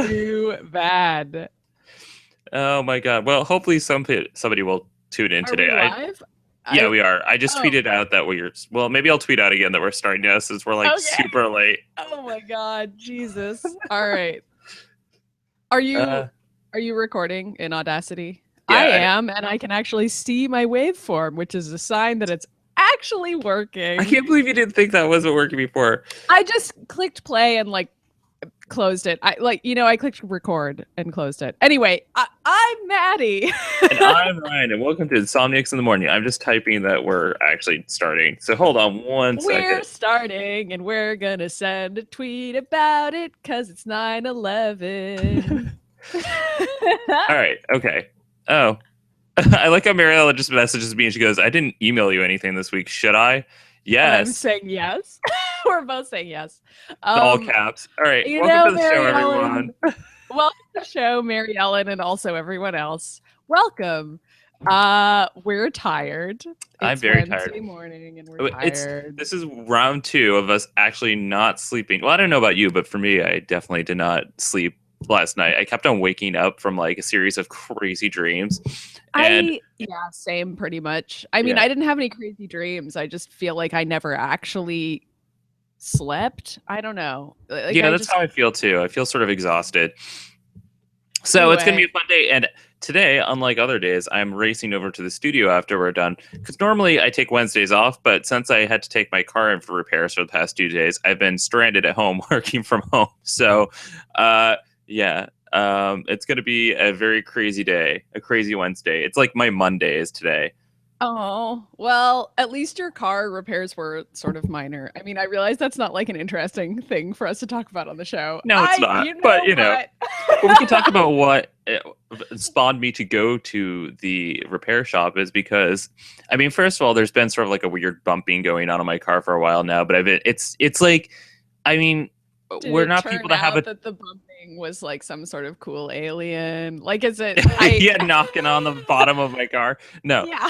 too bad. Oh my God. Well, hopefully somebody will tune in Are we today. live? Yeah, we are. I just Oh, tweeted out that well, maybe I'll tweet out again that we're starting now since we're like okay. super late. Oh my God, Jesus. All right. Are you Uh, are you recording in Audacity? I yeah, am, and I can actually see my waveform, which is a sign that it's actually I working. can't believe you didn't think that wasn't working before. I just clicked play and closed it. I clicked record and closed it. Anyway, I'm Maddy. And I'm Ryan, and welcome to Insomniacs in the Morning. I'm just typing that we're actually starting. So hold on one We're second. starting and we're gonna send a tweet about it because it's 9/11. All right. Okay. Oh, I like how Mariella just messages me and she goes, "I didn't email you anything this week. Should I?" And I'm Yes. saying yes. We're both saying yes. In all caps. All right. You Welcome know, to the show, Mary everyone. Ellen. Welcome to the show, Mary Ellen, and also everyone else. Welcome. We're tired. I'm It's very tired. Wednesday morning and we're tired. This is round two of us actually not sleeping. Well, I don't know about you, but for me, I definitely did not sleep last night. I kept on waking up from like a series of crazy dreams. And Yeah, same pretty much. I mean, yeah, I didn't have any crazy dreams. I just feel like I never actually slept. I don't know. yeah, that's how I feel too. I feel sort of exhausted. So it's gonna be Anyway. a fun day. And today, unlike other days, I'm racing over to the studio after we're done. Because normally I take Wednesdays off, but since I had to take my car in for repairs for the past 2 days, I've been stranded at home working from home. So, yeah, it's gonna be a very crazy day, a crazy Wednesday. It's like my Monday is today. Oh, well, at least your car repairs were sort of minor. I mean, I realize that's not like an interesting thing for us to talk about on the show. No, it's not. You But know what? but we can talk about what spawned me to go to the repair shop is because, I mean, first of all, there's been sort of like a weird bumping going on my car for a while now. But it's like, I mean, Did we're it not people turn that have out a that the bumping was like some sort of cool alien? Like, is it? yeah, knocking on the bottom of my car. No. Yeah.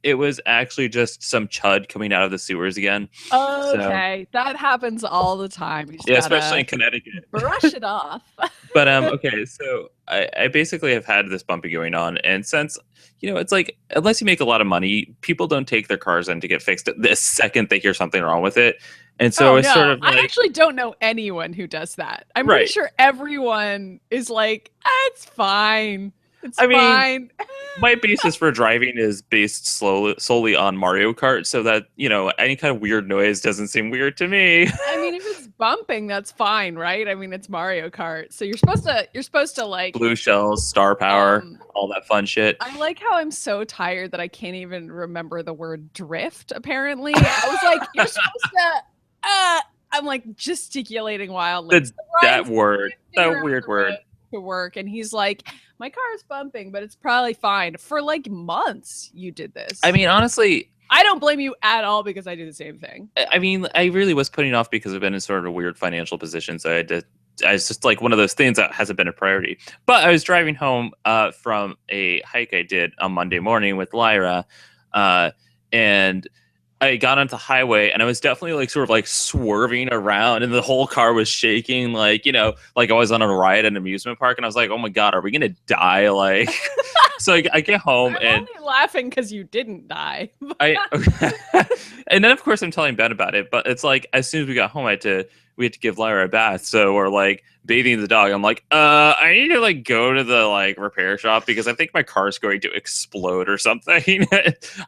It was actually just some chud coming out of the sewers again. Okay, that happens all the time. You just Yeah, gotta especially in Connecticut. brush it off. But okay, so I basically have had this bumping going on, and since it's like unless you make a lot of money, people don't take their cars in to get fixed the second they hear something wrong with it. And so Oh it's sort no, of I like actually don't know anyone who does that. I'm right. pretty sure everyone is like, it's fine. It's I mean, fine. my basis for driving is based solely on Mario Kart, so that any kind of weird noise doesn't seem weird to me. I mean, if it's bumping, that's fine, right? I mean, it's Mario Kart, so you're supposed to like Blue shells, star power, all that fun shit. I like how I'm so tired that I can't even remember the word drift. Apparently, I was like, you're supposed to. I'm like gesticulating wildly. That word, that weird word. To work, and he's like, my car is bumping, but it's probably fine. For like months, you did this. I mean, honestly, I don't blame you at all because I do the same thing. I mean, I really was putting off because I've been in sort of a weird financial position, so it's just like one of those things that hasn't been a priority. But I was driving home from a hike I did on Monday morning with Lyra, and I got onto the highway, and I was definitely like sort of like swerving around, and the whole car was shaking, like like I was on a ride at an amusement park, and I was like, "Oh my God, are we gonna die?" Like, so I get home I'm only laughing because you didn't die. And then of course I'm telling Ben about it, but it's like as soon as we got home, we had to give Lyra a bath, so we're like bathing the dog. I'm like, I need to like go to the like repair shop because I think my car's going to explode or something.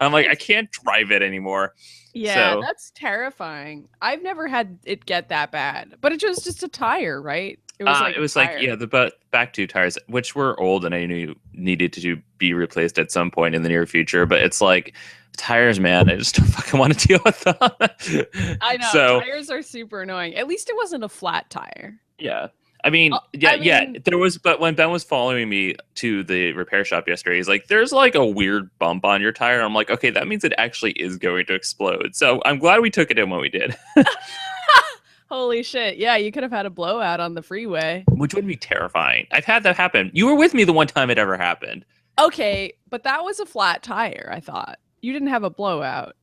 I'm like, I can't drive it anymore. Yeah, that's terrifying. I've never had it get that bad, but it was just a tire, right? It was like the back two tires, which were old and I knew needed to be replaced at some point in the near future. But it's like tires, man, I just don't fucking want to deal with them. I know, so, tires are super annoying. At least it wasn't a flat tire. Yeah. I mean, there was, but when Ben was following me to the repair shop yesterday, he's like, there's like a weird bump on your tire. I'm like, okay, that means it actually is going to explode. So I'm glad we took it in when we did. Holy shit. Yeah, you could have had a blowout on the freeway. Which would be terrifying. I've had that happen. You were with me the one time it ever happened. Okay, but that was a flat tire, I thought. You didn't have a blowout.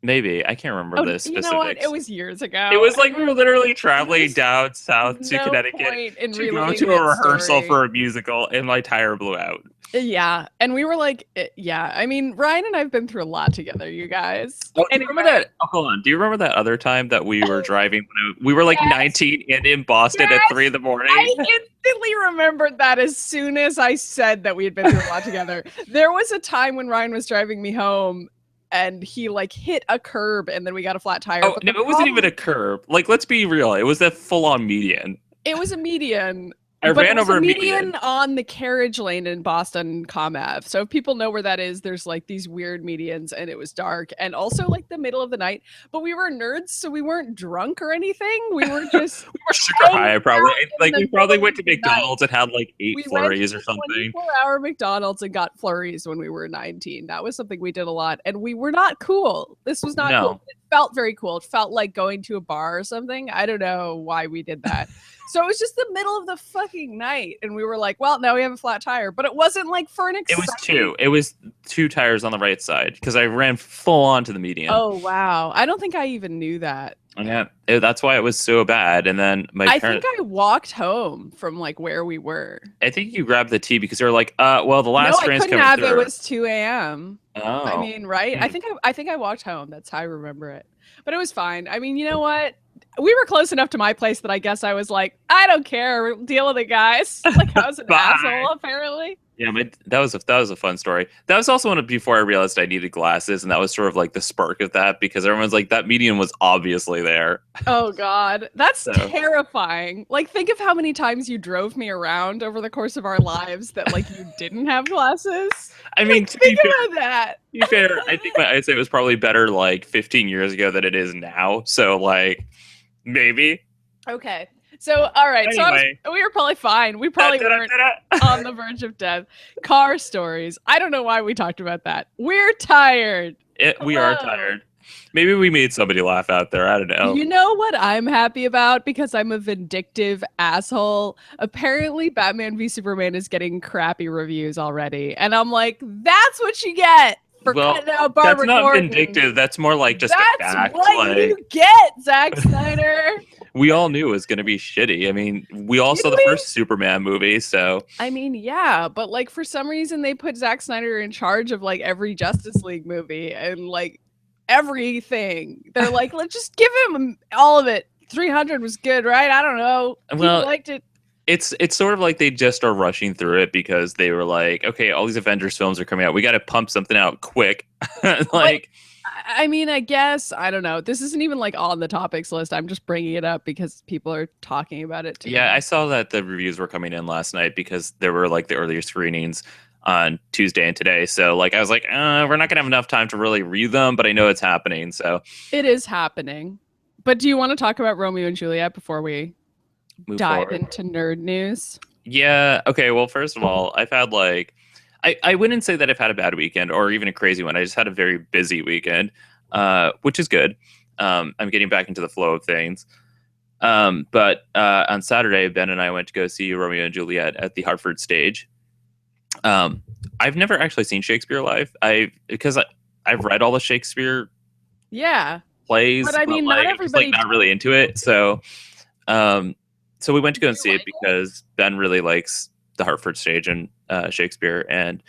Maybe. I can't remember Oh, the you know what? specifics. It was years ago. It was like we were literally traveling There's down south to no Connecticut point in to go reliving to a that rehearsal story. for a musical, and my tire blew out. Yeah, and we were like, yeah. I mean, Ryan and I've been through a lot together, you guys. Oh, do you Anyway, remember that? Oh, hold on. Do you remember that other time that we were driving? We were like yes, 19 and in Boston at 3 in the morning. I instantly remembered that as soon as I said that we had been through a lot together. There was a time when Ryan was driving me home and he like hit a curb and then we got a flat tire. Oh, But no, it wasn't even a curb. Like, let's be real. It was a full-on median. it was a median. I But it ran was over a a median median. on the carriage lane in Boston ComAv. So if people know where that is, there's like these weird medians and it was dark and also like the middle of the night. But we were nerds, so we weren't drunk or anything. We were just We were super high, probably. Like, the we probably middle went to of the night. McDonald's and had like 8 We flurries or went to something. 24-hour McDonald's and got flurries when we were 19. That was something we did a lot. And we were not cool. This was not cool. No. It felt very cool. It felt like going to a bar or something. I don't know why we did that. So it was just the middle of the fucking night. And we were like, well, now we have a flat tire. But it wasn't like for an It exciting... was 2. It was 2 tires on the right side because I ran full onto the median. Oh, wow. I don't think I even knew that. Yeah, that's why it was so bad. And then I think I walked home from like where we were. I think you grabbed the tea because they were like, well, the last train's coming through. It was 2 a.m. Oh. I mean, right? I think I walked home. That's how I remember it. But it was fine. I mean, you know what? We were close enough to my place that I guess I was like, I don't care. Deal with it, guys. Like I was an asshole, apparently. Yeah, that was a fun story. That was also before I realized I needed glasses, and that was sort of like the spark of that because everyone's like, that median was obviously there. Oh God, that's terrifying. Like, think of how many times you drove me around over the course of our lives that like you didn't have glasses. I mean, like, think about that. To be fair, I think my eyesight was probably better like 15 years ago than it is now. So like, maybe. Okay. So, all right. Anyway. So we were probably fine. We probably weren't on the verge of death. Car stories. I don't know why we talked about that. We're tired. We are tired. Maybe we made somebody laugh out there. I don't know. You know what I'm happy about because I'm a vindictive asshole. Apparently, Batman v Superman is getting crappy reviews already. And I'm like, that's what you get. For cutting out Barbara That's not Gordon. vindictive. That's more like just that's a fact. What you get, Zack Snyder. We all knew it was going to be shitty. I mean, we all saw the first Superman movie, so. I mean, yeah, but like for some reason they put Zack Snyder in charge of like every Justice League movie and like everything. They're like, let's just give him all of it. 300 was good, right? I don't know. People liked it. It's sort of like they just are rushing through it because they were like, okay, all these Avengers films are coming out. We got to pump something out quick. Like, I mean, I guess, I don't know. This isn't even like on the topics list. I'm just bringing it up because people are talking about it too. Yeah, I saw that the reviews were coming in last night because there were like the earlier screenings on Tuesday and today. So like, I was like, we're not going to have enough time to really read them, but I know it's happening. So it is happening. But do you want to talk about Romeo and Juliet before we dive into nerd news? Yeah. Okay. Well, first of all, I've had like, I wouldn't say that I've had a bad weekend or even a crazy one. I just had a very busy weekend, which is good. I'm getting back into the flow of things. But on Saturday, Ben and I went to go see Romeo and Juliet at the Hartford stage. I've never actually seen Shakespeare live. Because I've read all the Shakespeare plays, but I mean, like, not everybody not really into it. So we went to go and see it because Ben really likes the Hartford stage and Shakespeare, and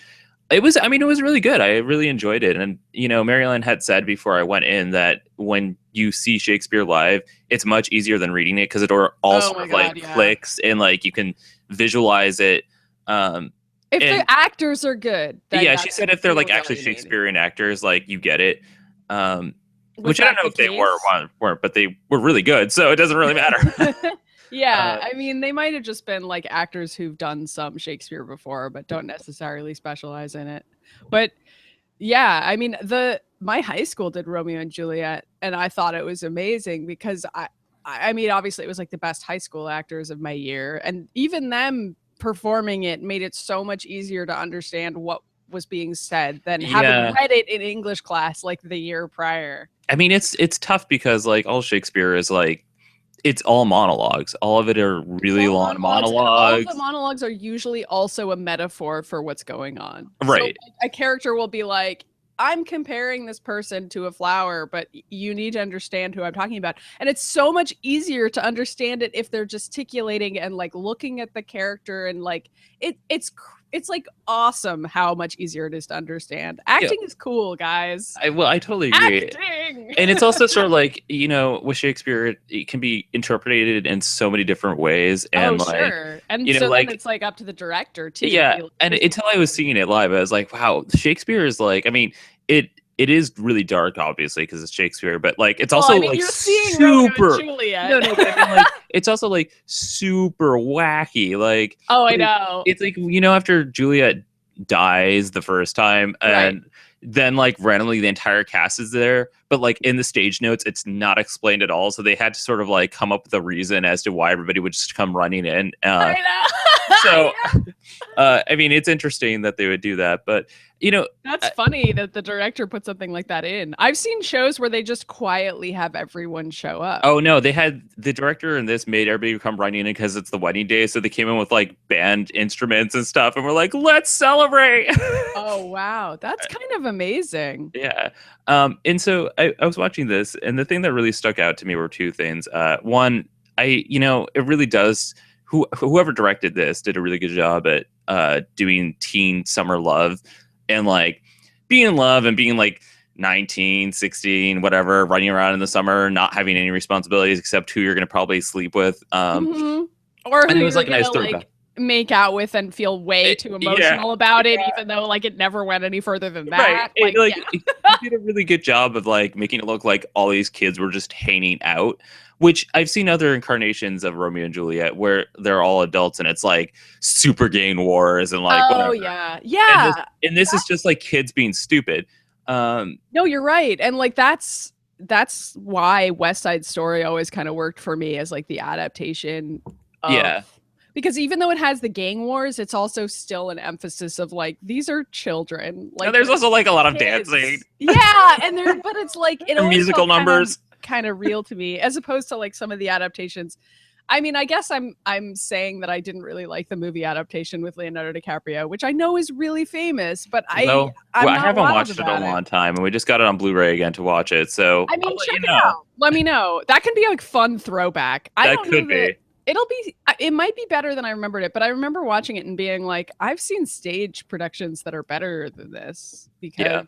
it was really good. I really enjoyed it. And Marilyn had said before I went in that when you see Shakespeare live, it's much easier than reading it because it all sort of clicks and like you can visualize it. If the actors are good, she said if they're like actually Shakespearean actors, like you get it. Which I don't know if they weren't, but they were really good, so it doesn't really matter. Yeah, I mean, they might have just been like actors who've done some Shakespeare before, but don't necessarily specialize in it. But yeah, I mean, my high school did Romeo and Juliet, and I thought it was amazing because I mean, obviously it was like the best high school actors of my year, and even them performing it made it so much easier to understand what was being said than having read it in English class like the year prior. I mean, it's tough because like all Shakespeare is like, it's all monologues. All of it are really long monologues. All of the monologues are usually also a metaphor for what's going on. Right. So a character will be like, I'm comparing this person to a flower, but you need to understand who I'm talking about. And it's so much easier to understand it if they're gesticulating and like looking at the character, and like it's like awesome how much easier it is to understand. Acting is cool, guys. I totally agree. Acting! And it's also sort of like, with Shakespeare, it can be interpreted in so many different ways. And sure. And so then it's like up to the director too. Yeah. And until I was seeing it live, I was like, wow, Shakespeare is like, I mean, it is really dark, obviously, because it's Shakespeare, but like it's also like you're seeing super. Romeo and Juliet. No, but I mean, like it's also like super wacky. Like I know. It's like after Juliet dies the first time, and then like randomly the entire cast is there, but like in the stage notes, it's not explained at all. So they had to sort of like come up with a reason as to why everybody would just come running in. I know. So, I mean, it's interesting that they would do that, but that's funny that the director put something like that in. I've seen shows where they just quietly have everyone show up. Oh no, they had the director in this made everybody come running in because it's the wedding day, so they came in with like band instruments and stuff, and we're like, let's celebrate. Oh wow, that's kind of amazing. Yeah. And so I was watching this, and the thing that really stuck out to me were two things. One, it really does. Whoever directed this did a really good job at doing teen summer love, and like being in love and being like 19, 16, whatever, running around in the summer, not having any responsibilities except who you're going to probably sleep with. Or who it was like a nice throwback. Make out with and feel way too emotional about it, even though like it never went any further than that. Right. You did a really good job of like making it look like all these kids were just hanging out, which I've seen other incarnations of Romeo and Juliet where they're all adults and it's like super gang wars and like whatever. Yeah. And this is just like kids being stupid. No, you're right. And like that's why West Side Story always kind of worked for me as like the adaptation of, because even though it has the gang wars, it's also still an emphasis of like these are children. Like there's also like a lot of dancing. Yeah, but it's like it musical numbers. Kind of real to me, as opposed to like some of the adaptations. I mean, I guess I'm saying that I didn't really like the movie adaptation with Leonardo DiCaprio, which I know is really famous, but I haven't watched it in a long time, and we just got it on Blu-ray again to watch it. So I mean, check it out. Let me know. That can be a fun throwback. It might be better than I remembered it, but I remember watching it and being like, I've seen stage productions that are better than this, because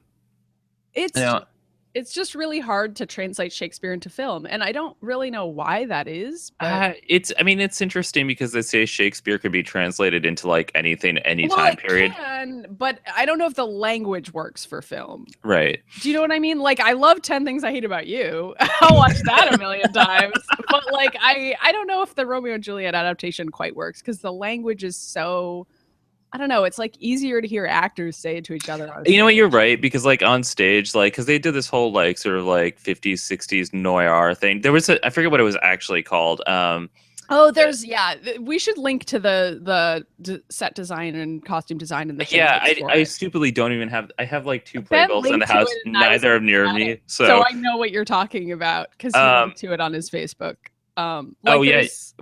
it's just really hard to translate Shakespeare into film, and I don't really know why that is. But it's interesting because they say Shakespeare could be translated into like anything, any time period. But I don't know if the language works for film. Right. Do you know what I mean? Like, I love 10 Things I Hate About You. I'll watch that a million times. But like, I don't know if the Romeo and Juliet adaptation quite works because the language is so. I don't know. It's like easier to hear actors say it to each other. You know what? You're right, because like on stage, like because they did this whole like sort of like 50s, 60s noir thing. There was I forget what it was actually called. We should link to the set design and costume design in the I stupidly don't even have. I have like two Playbills in the house, neither are near me. So I know what you're talking about because he linked to it on his Facebook.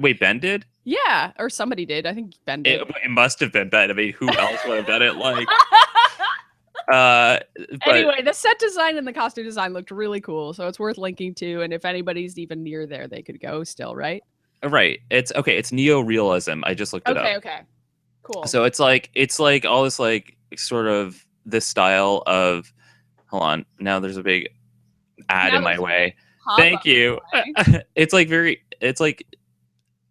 Wait, Ben did? Yeah, or somebody did. I think Ben did. It must have been Ben. I mean, who else would have done it? Like, anyway, the set design and the costume design looked really cool, so it's worth linking to. And if anybody's even near there, they could go still, right? Right. It's okay. It's neo-realism. I just looked it up. Okay. Cool. So it's like all this like sort of this style of. Hold on. Now there's a big ad in my way. Thank you. It's like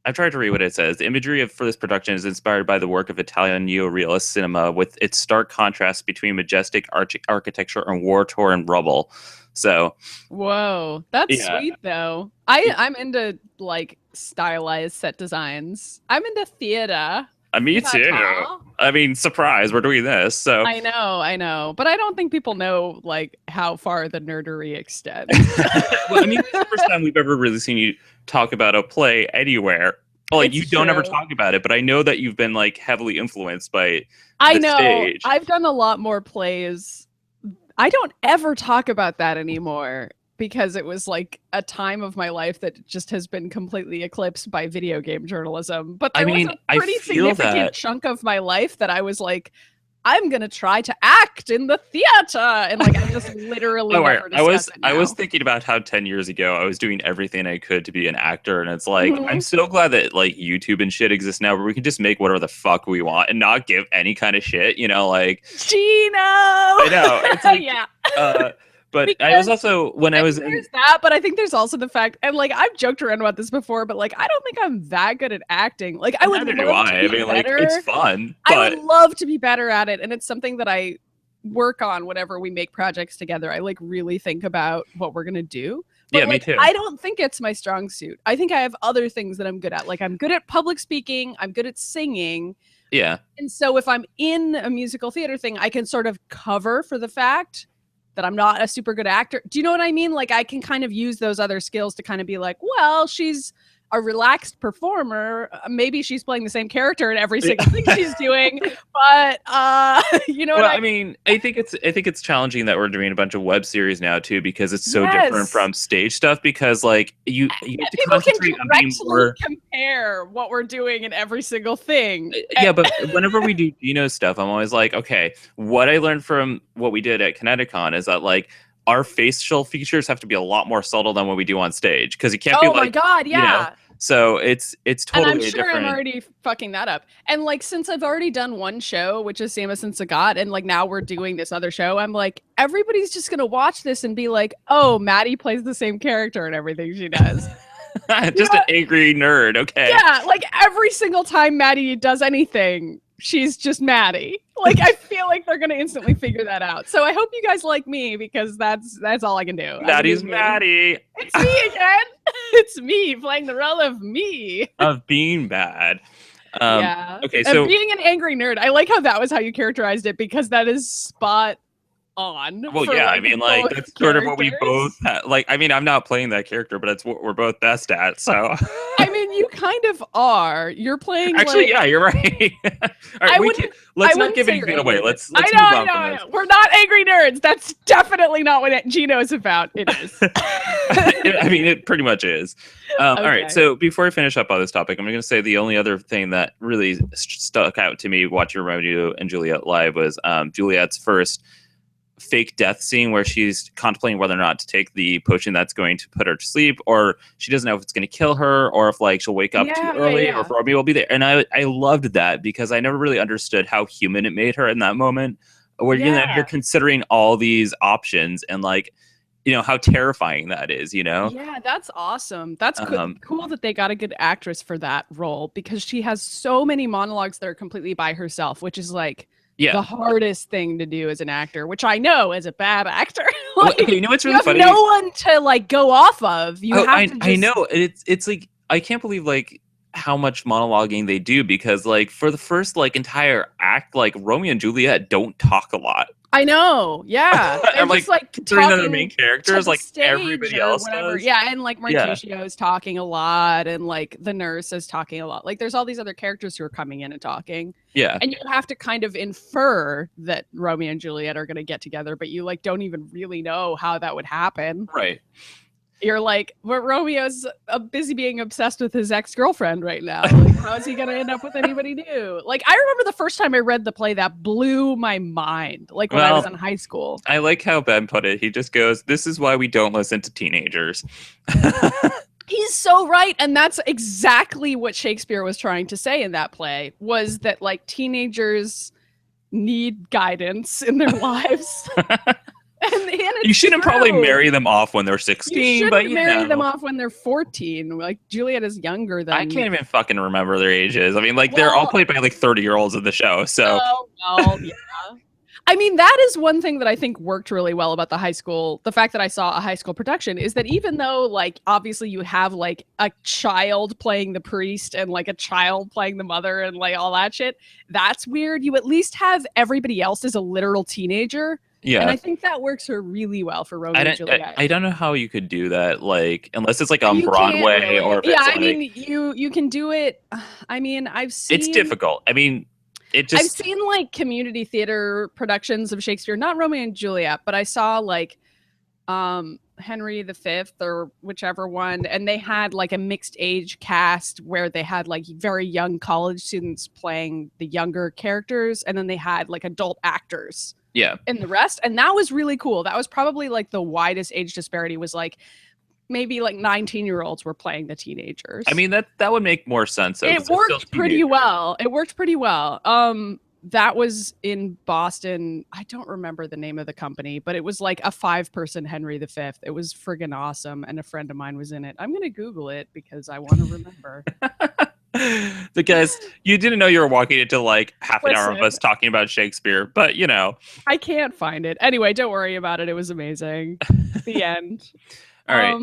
I've tried to read what it says. The imagery for this production is inspired by the work of Italian neo-realist cinema, with its stark contrast between majestic architecture and war-torn rubble. So, whoa, that's sweet though. I'm into like stylized set designs. I'm into theater. Me too. I mean, surprise, we're doing this. So I know, but I don't think people know like how far the nerdery extends. Well, I mean, it's the first time we've ever really seen you talk about a play anywhere. Like, you don't ever talk about it, but I know that you've been like heavily influenced by the stage. I've done a lot more plays. I don't ever talk about that anymore, because it was like a time of my life that just has been completely eclipsed by video game journalism. But there was a pretty significant chunk of my life that I was like, I'm gonna try to act in the theater, and like I just literally never discuss it now. I was thinking about how 10 years ago I was doing everything I could to be an actor, and it's like I'm so glad that like YouTube and shit exists now where we can just make whatever the fuck we want and not give any kind of shit, you know, like Gino. I know. It's like, yeah. But because I was also there's that, but I think there's also the fact, and like I've joked around about this before, but like I don't think I'm that good at acting. Like I would love to be better. Like it's fun. But I would love to be better at it, and it's something that I work on whenever we make projects together. I like really think about what we're gonna do. But, yeah, like, me too. I don't think it's my strong suit. I think I have other things that I'm good at. Like I'm good at public speaking. I'm good at singing. Yeah. And so if I'm in a musical theater thing, I can sort of cover for the fact that I'm not a super good actor. Do you know what I mean? Like I can kind of use those other skills to kind of be like, well, she's a relaxed performer. Maybe she's playing the same character in every single thing she's doing, but you know. Well, I mean, I think it's challenging that we're doing a bunch of web series now too, because it's so different from stage stuff. Because like you have to people concentrate can on being more compare what we're doing in every single thing. Yeah, but whenever we do Gino stuff, I'm always like, okay, what I learned from what we did at Kineticon is that like our facial features have to be a lot more subtle than what we do on stage, because you can't be like, oh my god, yeah. You know, so it's totally and I'm sure different. I'm already fucking that up. And like since I've already done one show, which is Samus and Sagat, and like now we're doing this other show, I'm like, everybody's just gonna watch this and be like, oh, Maddy plays the same character and everything she does. Just an angry nerd, okay. Yeah, like every single time Maddy does anything, she's just Maddy. Like I feel like they're gonna instantly figure that out. So I hope you guys like me, because that's all I can do. Maddy's Maddy. It's me again. It's me playing the role of me. Of being bad. Yeah. Okay, so and being an angry nerd. I like how that was how you characterized it, because that is spot on. Well, yeah, like, I mean, like that's sort of what we both like. I mean, I'm not playing that character, but it's what we're both best at. So, I mean, you kind of are. You're playing. Actually, like, yeah, you're right. All right, let's not give anything away. Let's move on from this. We're not angry nerds. That's definitely not what Gino is about. It is. I mean, it pretty much is. All right. So before I finish up on this topic, I'm going to say the only other thing that really stuck out to me watching Romeo and Juliet live was Juliet's first fake death scene where she's contemplating whether or not to take the potion that's going to put her to sleep, or she doesn't know if it's going to kill her, or if like she'll wake up too early, or if Romeo will be there. And I loved that, because I never really understood how human it made her in that moment, where you know, you're considering all these options and like, you know, how terrifying that is, you know? Yeah, that's awesome. That's cool that they got a good actress for that role, because she has so many monologues that are completely by herself, which is like the hardest thing to do as an actor, which I know as a bad actor. Like, well, okay, you know what's really funny? No one to like go off of. You have to. I know it's like I can't believe like how much monologuing they do, because like for the first like entire act, like Romeo and Juliet don't talk a lot. I know, yeah. And like considering they're the main characters, like everybody else does. Yeah, and like Mercutio is talking a lot, and like the nurse is talking a lot. Like there's all these other characters who are coming in and talking. Yeah. And you have to kind of infer that Romeo and Juliet are going to get together, but you like don't even really know how that would happen. Right. You're like, well, Romeo's busy being obsessed with his ex-girlfriend right now. Like, how is he going to end up with anybody new? Like, I remember the first time I read the play, that blew my mind. Like, when I was in high school. I like how Ben put it. He just goes, this is why we don't listen to teenagers. He's so right. And that's exactly what Shakespeare was trying to say in that play, was that, like, teenagers need guidance in their lives. And you shouldn't probably marry them off when they're 16, but you marry them off when they're 14. Like Juliet is younger than. I can't even fucking remember their ages. I mean, like they're all played by like 30-year-olds in the show. So. Well, yeah. I mean, that is one thing that I think worked really well about the high school. The fact that I saw a high school production is that even though, like, obviously you have like a child playing the priest and like a child playing the mother and like all that shit, that's weird. You at least have everybody else as a literal teenager. Yeah. And I think that works really well for Romeo and Juliet. I don't know how you could do that, like, unless it's like on Broadway really. Or if it's I mean, you can do it. I mean, I've seen. It's difficult. I mean, I've seen like community theater productions of Shakespeare, not Romeo and Juliet, but I saw like Henry V or whichever one, and they had like a mixed age cast where they had like very young college students playing the younger characters, and then they had like adult actors in the rest, and that was really cool. That was probably like the widest age disparity, was like maybe like 19-year-olds were playing the teenagers. I mean, that would make more sense. It worked pretty well. That was in Boston. I don't remember the name of the company, but it was like a 5-person Henry V. It was friggin' awesome, and a friend of mine was in it. I'm gonna Google it because I want to remember. Because you didn't know you were walking into like half an hour of us talking about Shakespeare, but you know. I can't find it. Anyway, don't worry about it. It was amazing. The end. All right.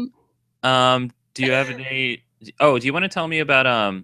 Do you have any? Oh, do you want to tell me about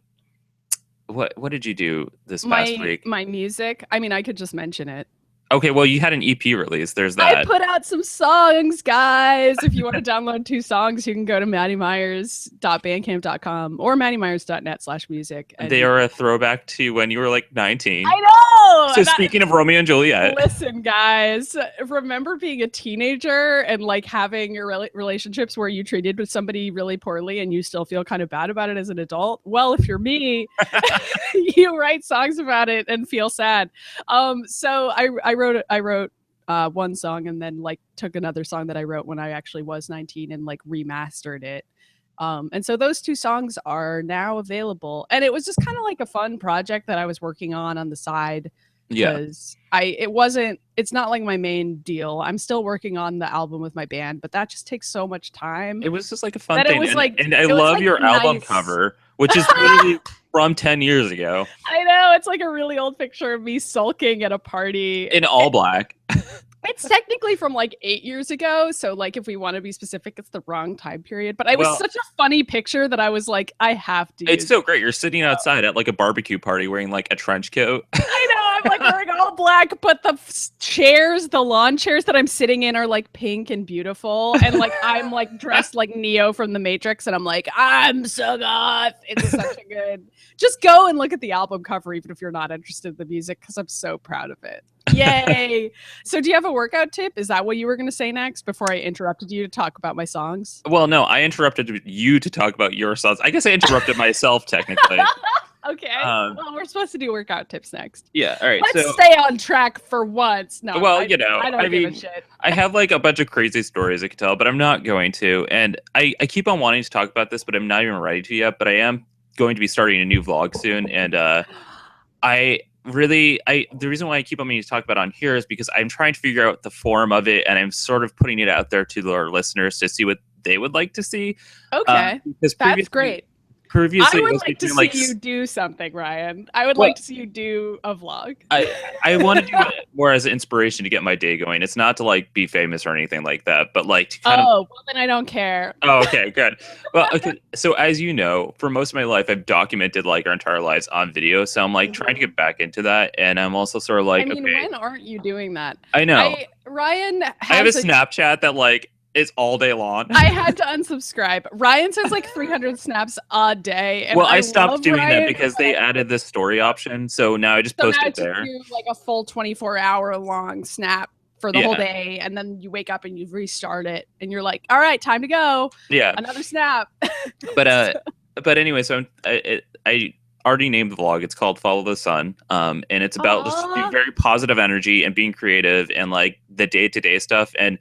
what did you do this past week? My music. I mean, I could just mention it. Okay, well, you had an EP release. There's that. I put out some songs, guys. If you want to download 2 songs, you can go to maddymyers.bandcamp.com or maddymyers.net/music. They are a throwback to when you were like 19. I know! So speaking of Romeo and Juliet. Listen, guys, remember being a teenager and like having your relationships where you treated with somebody really poorly and you still feel kind of bad about it as an adult? Well, if you're me, you write songs about it and feel sad. So I wrote one song and then like took another song that I wrote when I actually was 19 and like remastered it. And so those 2 songs are now available, and it was just kind of like a fun project that I was working on the side. Because it's not like my main deal. I'm still working on the album with my band, but that just takes so much time. It was just like a fun thing. And I love like your album cover, which is really from 10 years ago. I know, it's like a really old picture of me sulking at a party in all black. It's technically from like 8 years ago, so like if we want to be specific, it's the wrong time period. But it was such a funny picture that I was like, I have to. It's so great. You're sitting outside at like a barbecue party wearing like a trench coat. I know. I'm like wearing all black, but the the lawn chairs that I'm sitting in are like pink and beautiful, and like I'm like dressed like Neo from the Matrix, and I'm like, I'm so goth. It's such a good. Just go and look at the album cover, even if you're not interested in the music, because I'm so proud of it. Yay! So do you have a workout tip? Is that what you were going to say next before I interrupted you to talk about my songs? Well, no, I interrupted you to talk about your songs. I guess I interrupted myself technically. Okay. Well, we're supposed to do workout tips next. Yeah. All right. Let's stay on track for once. No. Well, I don't give a shit. I have like a bunch of crazy stories I could tell, but I'm not going to. And I keep on wanting to talk about this, but I'm not even ready to yet. But I am going to be starting a new vlog soon, and the reason why I keep on meaning to talk about it on here is because I'm trying to figure out the form of it, and I'm sort of putting it out there to our listeners to see what they would like to see. Okay, that's great. Previously, I would like to see you do something, Ryan. I would like to see you do a vlog. I want to do it more as an inspiration to get my day going. It's not to like be famous or anything like that, but like to kind of. Oh, well then I don't care. Oh, okay, good. Well, okay. So as you know, for most of my life, I've documented like our entire lives on video. So I'm like trying to get back into that, and I'm also sort of like, I mean, when aren't you doing that? I know. Ryan. I have a Snapchat that like. It's all day long. I had to unsubscribe. Ryan sends like 300 snaps a day. And I stopped doing that because they added this story option. So now I just post it there. You like a full 24-hour long snap for the whole day. And then you wake up and you restart it. And you're like, all right, time to go. Yeah. Another snap. But anyway, so I already named the vlog. It's called Follow the Sun. And it's about just very positive energy and being creative and like the day-to-day stuff. And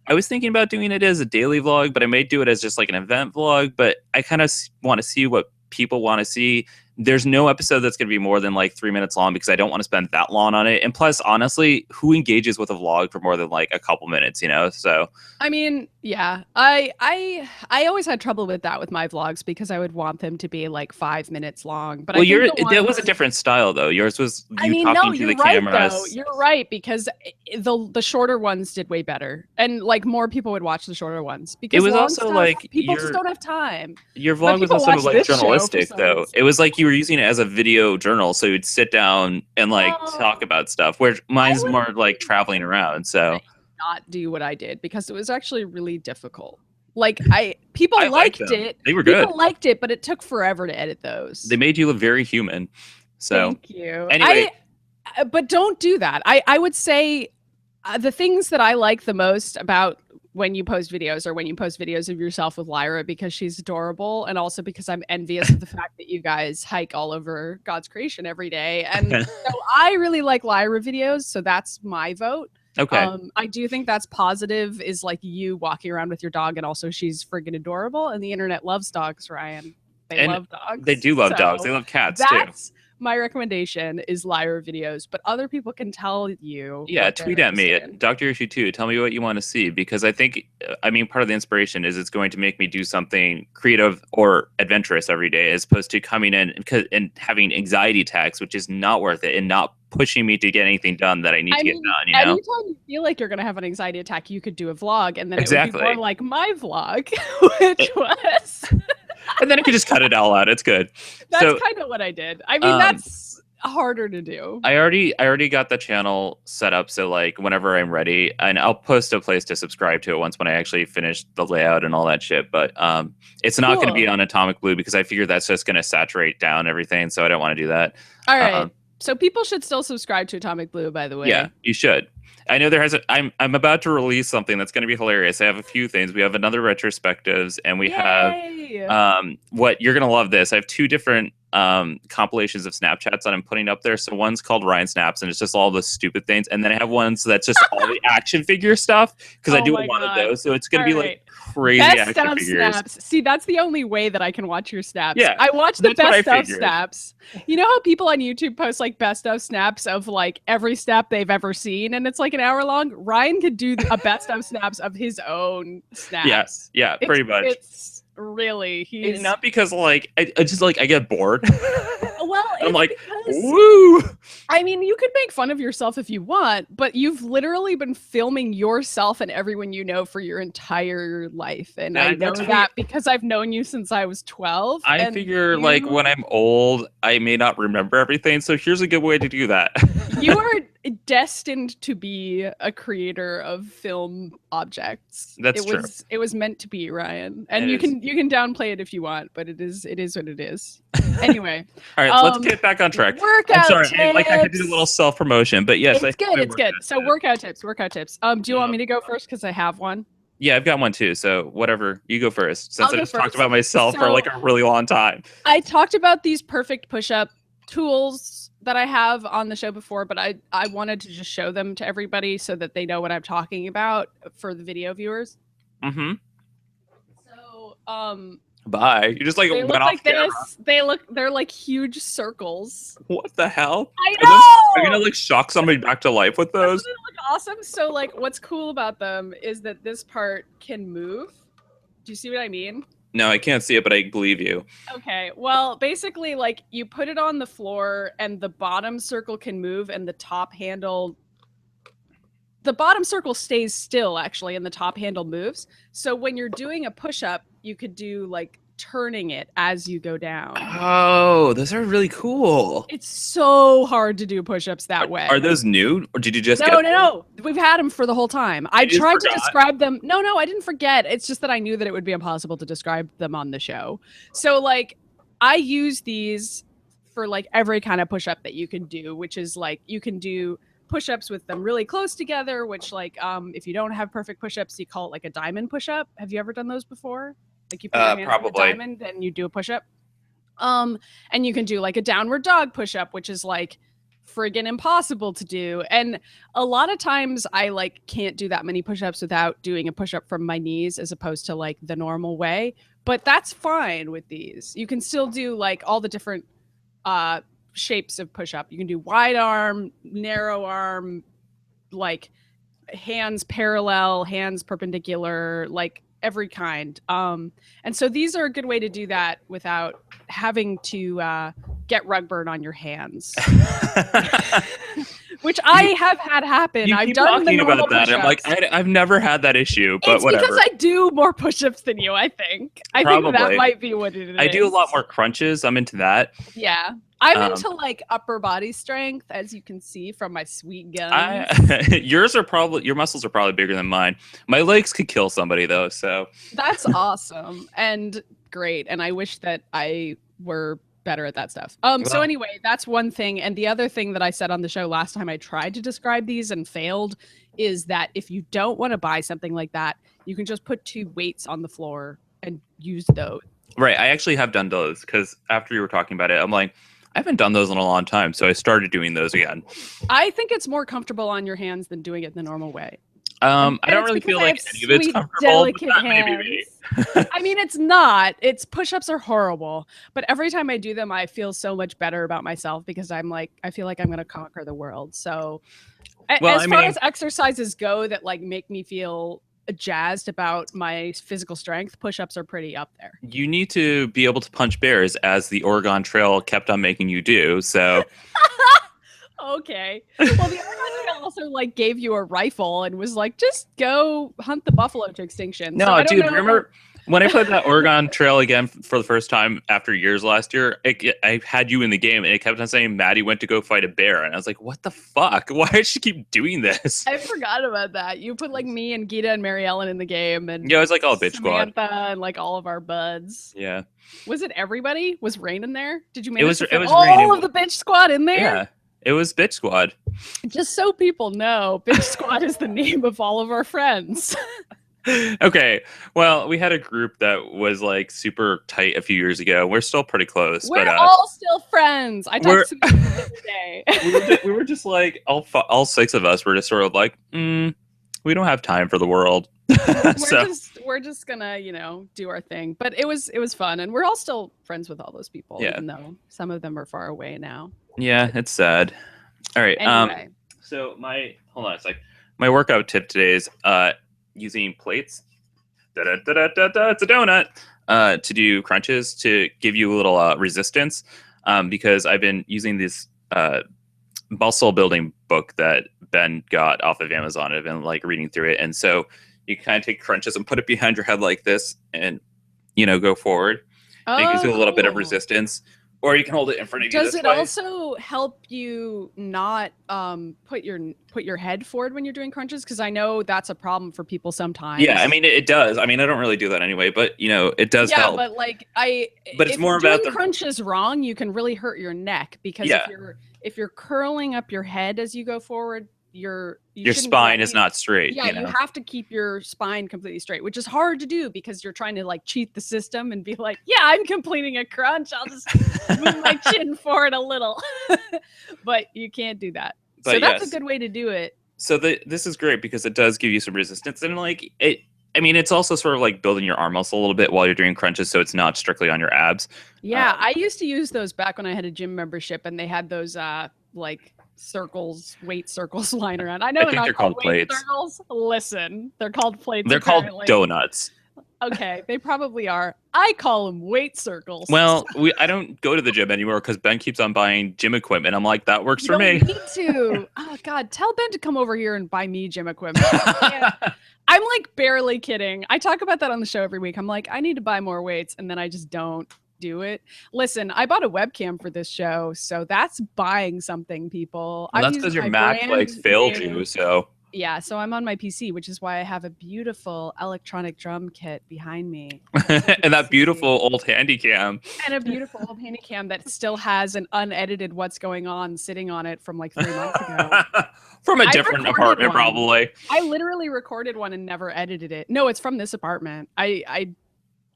I was thinking about doing it as a daily vlog, but I may do it as just like an event vlog. But I kind of want to see what people want to see. There's no episode that's going to be more than like 3 minutes long because I don't want to spend that long on it. And plus, honestly, who engages with a vlog for more than like a couple minutes, you know? So, I mean, yeah, I always had trouble with that with my vlogs because I would want them to be like 5 minutes long. But that was a different style though. Yours was talking to the cameras. Though. You're right, because the shorter ones did way better, and like more people would watch the shorter ones because it was also like people just don't have time. Your vlog was also like journalistic though. It was like you were using it as a video journal, so you'd sit down and like talk about stuff. Where mine's more like traveling around. So not do what I did because it was actually really difficult. Like people liked it. They were good. People liked it, but it took forever to edit those. They made you look very human. So thank you. Anyway, but don't do that. I would say the things that I like the most about when you post videos, or when you post videos of yourself with Lyra, because she's adorable, and also because I'm envious of the fact that you guys hike all over God's creation every day. And so I really like Lyra videos, so that's my vote. Okay. I do think that's positive, is like you walking around with your dog, and also she's friggin' adorable, and the internet loves dogs, Ryan. They love dogs. They do love dogs. They love cats too. That's my recommendation, is Lyra videos, but other people can tell you. Yeah, tweet at me at Dr. Issue 2. Tell me what you want to see, because I think, part of the inspiration is it's going to make me do something creative or adventurous every day, as opposed to coming in and having anxiety attacks, which is not worth it, and not pushing me to get anything done that I need to get done. Anytime you feel like you're going to have an anxiety attack, you could do a vlog, and then it would be more like my vlog, which was... And then I could just cut it all out. It's good. That's kind of what I did. I mean, that's harder to do. I already got the channel set up, so like whenever I'm ready, and I'll post a place to subscribe to it once when I actually finish the layout and all that shit. But it's not going to be on Atomic Blue, because I figure that's just going to saturate down everything, so I don't want to do that. All right. So people should still subscribe to Atomic Blue, by the way. Yeah, you should. I know I'm about to release something that's going to be hilarious. I have a few things. We have another retrospectives, and we have what you're going to love this. I have 2 different compilations of Snapchats that I'm putting up there. So one's called Ryan Snaps, and it's just all the stupid things. And then I have ones that's just all the action figure stuff, because I do a lot of those. So it's going to be like crazy best action of figures. Snaps. See, that's the only way that I can watch your snaps. Yeah, I watch the best of snaps. You know how people on YouTube post like best of snaps of like every snap they've ever seen, and it's like an hour long? Ryan could do a best of snaps of his own snaps. Yeah, pretty much. It's really, he's not because like I just like I get bored. Well, I'm like, woo. I mean, you could make fun of yourself if you want, but you've literally been filming yourself and everyone you know for your entire life. And I know that because I've known you since I was 12. I figure like when I'm old, I may not remember everything. So here's a good way to do that. You are destined to be a creator of film objects. True. It was meant to be, Ryan. And you can downplay it if you want, but it is what it is. Anyway. All right, let's get back on track. Workout I'm sorry, tips. I had to do a little self-promotion, but yes, it's good. So workout tips. Do you want me to go first? Because I have one. Yeah, I've got one too. So whatever, you go first. Since I just talked about myself for like a really long time. I talked about these perfect push-up tools that I have on the show before, but I wanted to just show them to everybody so that they know what I'm talking about for the video viewers. Mm-hmm. So, bye. You just like they went look off like camera. this. They're like huge circles. What the hell? I know. Are you gonna like shock somebody back to life with those? Doesn't it look awesome? So like, what's cool about them is that this part can move. Do you see what I mean? No, I can't see it, but I believe you. Okay. Well, basically, like you put it on the floor, and the bottom circle can move, and the bottom circle stays still actually, and the top handle moves. So when you're doing a push-up, you could do like turning it as you go down. Oh, those are really cool. It's so hard to do push-ups that way. Are those new, or did you just No. We've had them for the whole time. I tried to describe them. No, I didn't forget. It's just that I knew that it would be impossible to describe them on the show. So like I use these for like every kind of push-up that you can do, which is like you can do push-ups with them really close together, which like if you don't have perfect push-ups, you call it like a diamond push-up. Have you ever done those before? Like you put your hands on a diamond and you do a push-up. And you can do like a downward dog push-up, which is like friggin' impossible to do. And a lot of times I like can't do that many push-ups without doing a push-up from my knees as opposed to like the normal way. But that's fine with these. You can still do like all the different shapes of push-up. You can do wide arm, narrow arm, like hands parallel, hands perpendicular, like every kind. And so these are a good way to do that without having to get rug burn on your hands. Which I have had happen. I've done talking about that. I'm like, I've never had that issue, but whatever. Because I do more push-ups than you, I think. I think that might be what it is. I do a lot more crunches. I'm into that. Yeah. I'm into like upper body strength, as you can see from my sweet guns. Your muscles are probably bigger than mine. My legs could kill somebody though, so. That's awesome and great. And I wish that I were better at that stuff. So anyway, that's one thing. And the other thing that I said on the show last time I tried to describe these and failed is that if you don't want to buy something like that, you can just put 2 weights on the floor and use those. Right. I actually have done those because after you were talking about it, I'm like, I haven't done those in a long time. So I started doing those again. I think it's more comfortable on your hands than doing it the normal way. I don't really feel like any of it's comfortable. But that may be me. I mean, it's not. It's push-ups are horrible. But every time I do them, I feel so much better about myself because I'm like, I feel like I'm going to conquer the world. So as far as exercises go that like make me feel jazzed about my physical strength, push-ups are pretty up there. You need to be able to punch bears, as the Oregon Trail kept on making you do. So okay. Well, the Oregon Trail also like gave you a rifle and was like, just go hunt the buffalo to extinction. No, dude, remember when I played that Oregon Trail again for the first time after years last year, I had you in the game and it kept on saying Maddy went to go fight a bear. And I was like, what the fuck? Why did she keep doing this? I forgot about that. You put like me and Gita and Mary Ellen in the game. And yeah, it was like all bitch Samantha squad. And like all of our buds. Yeah. Was it everybody? Was Rain in there? Did you manage to fit all of the bitch squad in there? Yeah. It was bitch squad. Just so people know, bitch squad is the name of all of our friends. Okay, well, we had a group that was like super tight a few years ago. We're still pretty close. We're all still friends. I talk to them every day. we were just like all 6 of us were just sort of like, we don't have time for the world. We're just gonna do our thing. But it was fun, and we're all still friends with all those people, even though some of them are far away now. Yeah, it's sad. All right. Anyway. So hold on a sec. My workout tip today is using plates. It's a donut. To do crunches to give you a little resistance. Because I've been using this muscle building book that Ben got off of Amazon. I've been like reading through it, and so you kind of take crunches and put it behind your head like this, and go forward. And it gives you a little bit of resistance. Or you can hold it in front of you. Does it also help you not put your head forward when you're doing crunches? Because I know that's a problem for people sometimes. Yeah, I mean it does. I mean I don't really do that anyway, but it does help. Yeah, but like but it's more about the crunches wrong. You can really hurt your neck because if you're curling up your head as you go forward, your spine is not straight. Yeah, you have to keep your spine completely straight, which is hard to do because you're trying to like cheat the system and be like, yeah, I'm completing a crunch. I'll just move my chin forward a little. But you can't do that. But so that's a good way to do it. So this is great because it does give you some resistance, and like it. I mean, it's also sort of like building your arm muscle a little bit while you're doing crunches, so it's not strictly on your abs. Yeah, I used to use those back when I had a gym membership, and they had those like weight circles lying around. I know they're called plates. Circles. Listen, they're called plates. They're called donuts. Okay, they probably are. I call them weight circles. Well, I don't go to the gym anymore because Ben keeps on buying gym equipment. I'm like, that works for me. You need to. Oh God, tell Ben to come over here and buy me gym equipment. I'm like barely kidding. I talk about that on the show every week. I'm like, I need to buy more weights, and then I just don't do it. Listen, I bought a webcam for this show, so that's buying something, people. Well, that's because your Mac failed you. So yeah, so I'm on my PC, which is why I have a beautiful electronic drum kit behind me. And that beautiful old handy cam. And a beautiful old handy cam that still has an unedited what's going on sitting on it from like 3 months ago. From a different apartment, probably. I literally recorded one and never edited it. No, it's from this apartment.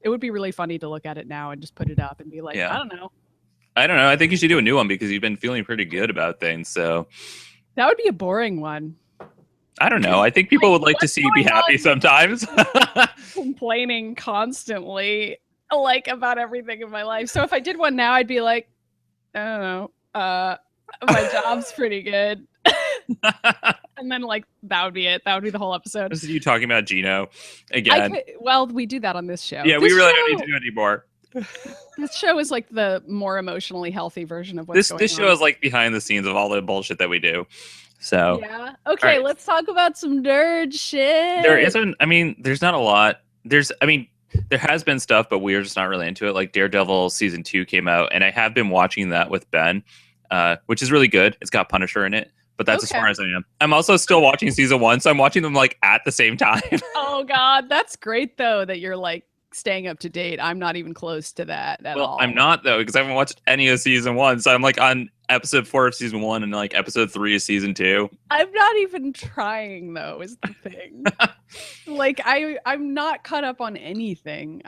It would be really funny to look at it now and just put it up and be like, I don't know. I think you should do a new one because you've been feeling pretty good about things. So that would be a boring one. I don't know. I think people would like to see you be happy sometimes. Complaining constantly, like about everything in my life. So if I did one now, I'd be like, I don't know. My job's pretty good. And then like that would be it. That would be the whole episode. This is you talking about Gino again. Well, we do that on this show. Yeah, we really don't need to do it anymore. This show is like the more emotionally healthy version of what's going on. This show is like behind the scenes of all the bullshit that we do. So yeah. Okay, let's talk about some nerd shit. There isn't. I mean, there's not a lot. There has been stuff, but we're just not really into it. Like Daredevil season 2 came out, and I have been watching that with Ben, which is really good. It's got Punisher in it. But that's as far as I am. I'm also still watching season 1, so I'm watching them like at the same time. Oh God, that's great though that you're like staying up to date. I'm not even close to that at all. I'm not though, because I haven't watched any of season 1, so I'm like on episode 4 of season 1 and like episode 3 of season 2. I'm not even trying though, is the thing. Like I'm not caught up on anything.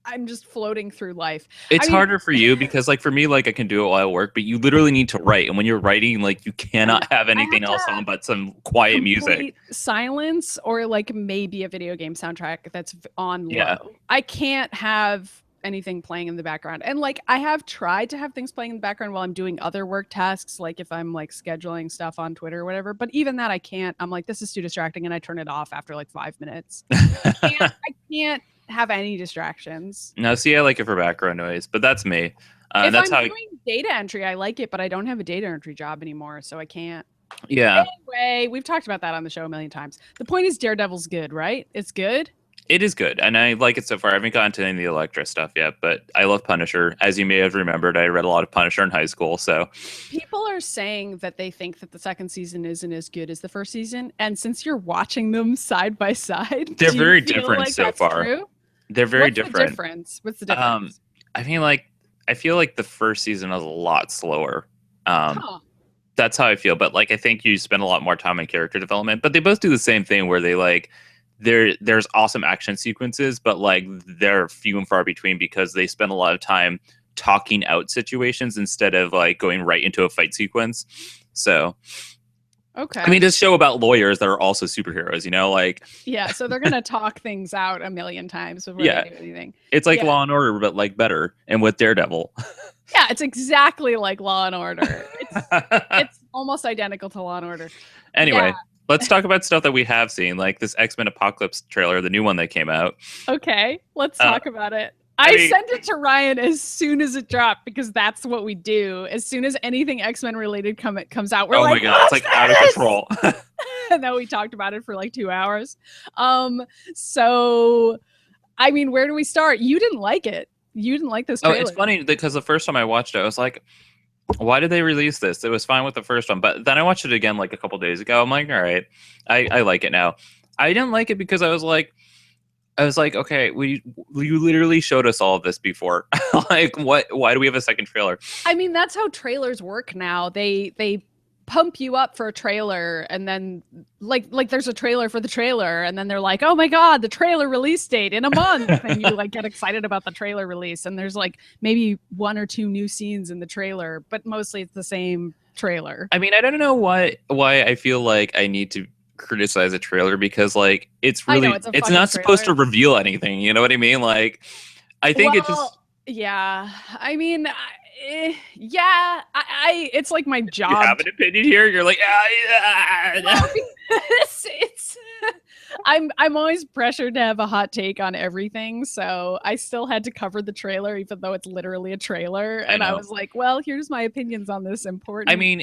I'm just floating through life. It's harder for you because, like, for me, like, I can do it while I work, but you literally need to write. And when you're writing, like, you cannot have anything else on but some quiet music. Silence or, like, maybe a video game soundtrack that's on Yeah. low. I can't have anything playing in the background. And, like, I have tried to have things playing in the background while I'm doing other work tasks, like if I'm, like, scheduling stuff on Twitter or whatever. But even that, I can't. I'm like, this is too distracting, and I turn it off after, like, 5 minutes. I can't have any distractions. No, see, I like it for background noise, but that's me. If that's I'm doing data entry, I like it, but I don't have a data entry job anymore, so I can't. Yeah. Anyway, we've talked about that on the show a million times. The point is Daredevil's good, right? It's good? It is good, and I like it so far. I haven't gotten to any of the Elektra stuff yet, but I love Punisher. As you may have remembered, I read a lot of Punisher in high school, so... People are saying that they think that the second season isn't as good as the first season, and since you're watching them side by side... They're very different so far. True? They're very different. What's the difference? I mean, like, I feel like the first season was a lot slower. That's how I feel. But, like, I think you spend a lot more time on character development. But they both do the same thing where they, like, there's awesome action sequences, but, like, they're few and far between because they spend a lot of time talking out situations instead of, like, going right into a fight sequence. So... Okay. I mean, this show about lawyers that are also superheroes, you know, like... Yeah, so they're going to talk things out a million times before they do anything. It's like Law and Order, but, like, better, and with Daredevil. Yeah, it's exactly like Law and Order. It's almost identical to Law and Order. Anyway, let's talk about stuff that we have seen, like this X-Men Apocalypse trailer, the new one that came out. Okay, let's talk about it. I sent it to Ryan as soon as it dropped because that's what we do. As soon as anything X-Men related comes out, we're like, oh my god, it's like out of control. And then we talked about it for like 2 hours. So, I mean, where do we start? You didn't like it. You didn't like this trailer. Oh, it's funny because the first time I watched it, I was like, why did they release this? It was fine with the first one, but then I watched it again like a couple days ago. I'm like, all right, I like it now. I didn't like it because I was like, okay, you literally showed us all of this before. Like, what? Why do we have a second trailer? I mean, that's how trailers work now. They pump you up for a trailer, and then like there's a trailer for the trailer, and then they're like, oh my god, the trailer release date in a month, and you like get excited about the trailer release, and there's like maybe 1 or 2 new scenes in the trailer, but mostly it's the same trailer. I mean, I don't know why I feel like I need to criticize a trailer because like it's really it's not supposed to reveal anything, you know what I mean? Like I think it just I mean it's like my job. You have an opinion here? You're like it's I'm always pressured to have a hot take on everything, so I still had to cover the trailer even though it's literally a trailer, and I was like, well, here's my opinions on this important. I mean,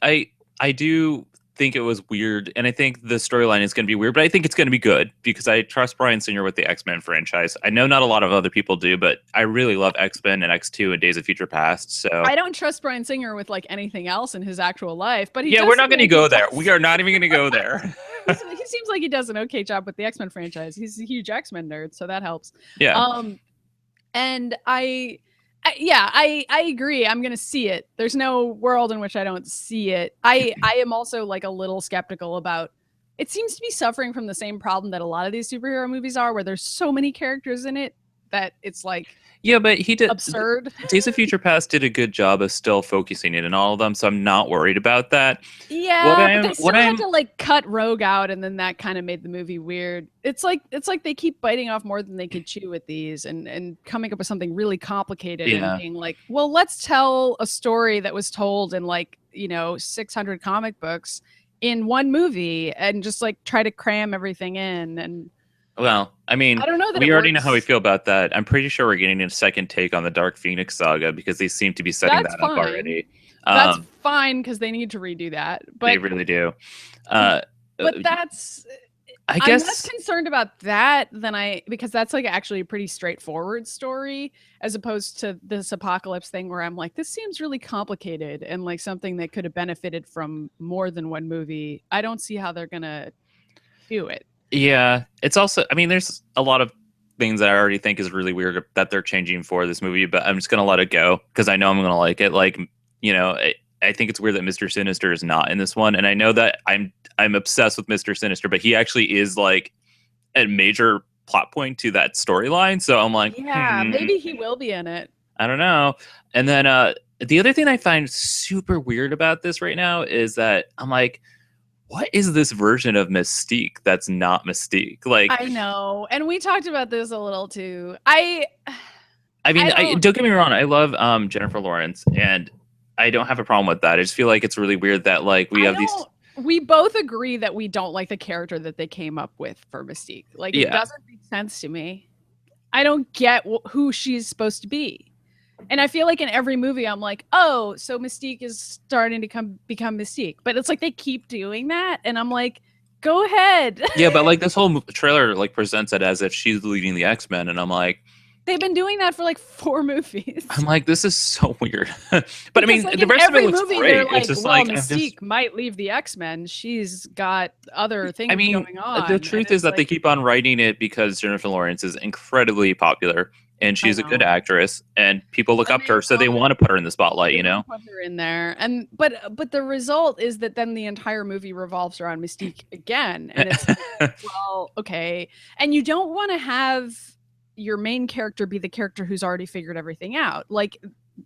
I do think it was weird, and I think the storyline is going to be weird, but I think it's going to be good because I trust Bryan Singer with the X-Men franchise. I know not a lot of other people do, but I really love X-Men and X2 and Days of Future Past. So I don't trust Bryan Singer with like anything else in his actual life, but we're not going to go there. We are not even going to go there. He seems like he does an okay job with the X-Men franchise. He's a huge X-Men nerd, so that helps. Yeah. And I agree. I'm going to see it. There's no world in which I don't see it. I am also like a little skeptical about, it seems to be suffering from the same problem that a lot of these superhero movies are, where there's so many characters in it that it's like, yeah, but he did absurd. Days of Future Past did a good job of still focusing it in all of them, so I'm not worried about that. Yeah, but they still had to like cut Rogue out, and then that kind of made the movie weird. It's like they keep biting off more than they could chew with these, and coming up with something really complicated and being like, well, let's tell a story that was told in like 600 comic books in one movie, and just like try to cram everything in. And well, I mean, I don't know that we already know how we feel about that. I'm pretty sure we're getting a second take on the Dark Phoenix saga because they seem to be setting that up already. That's fine because they need to redo that. But they really do. But that's, I guess, I'm less concerned about that because that's like actually a pretty straightforward story as opposed to this apocalypse thing where I'm like, this seems really complicated and like something that could have benefited from more than one movie. I don't see how they're gonna do it. Yeah, it's also, I mean, there's a lot of things that I already think is really weird that they're changing for this movie, but I'm just gonna let it go because I know I'm gonna like it. Like, you know, I think it's weird that Mr. Sinister is not in this one, and I know that I'm obsessed with Mr. Sinister, but he actually is like a major plot point to that storyline. So I'm like, Yeah, maybe he will be in it. I don't know. And then the other thing I find super weird about this right now is that I'm like, what is this version of Mystique that's not Mystique? Like, I know, and we talked about this a little too. I mean, don't don't get me wrong. I love Jennifer Lawrence, and I don't have a problem with that. I just feel like it's really weird that like we have these. We both agree that we don't like the character that they came up with for Mystique. Like, it doesn't make sense to me. I don't get who she's supposed to be. And I feel like in every movie, I'm like, oh, so Mystique is starting to become Mystique. But it's like they keep doing that. And I'm like, go ahead. Yeah, but like this whole trailer like presents it as if she's leading the X-Men. And I'm like, they've been doing that for like 4 movies. I'm like, this is so weird. But because, I mean, like, the rest of it looks great. Like, it's just well, like Mystique might leave the X-Men. She's got other things going on. The truth is that they keep on writing it because Jennifer Lawrence is incredibly popular and she's a good actress and people look up to her, so they want to put her in the spotlight, you know? Put her in there. And but the result is that then the entire movie revolves around Mystique again. And it's like, well, okay. And you don't want to have your main character be the character who's already figured everything out. Like,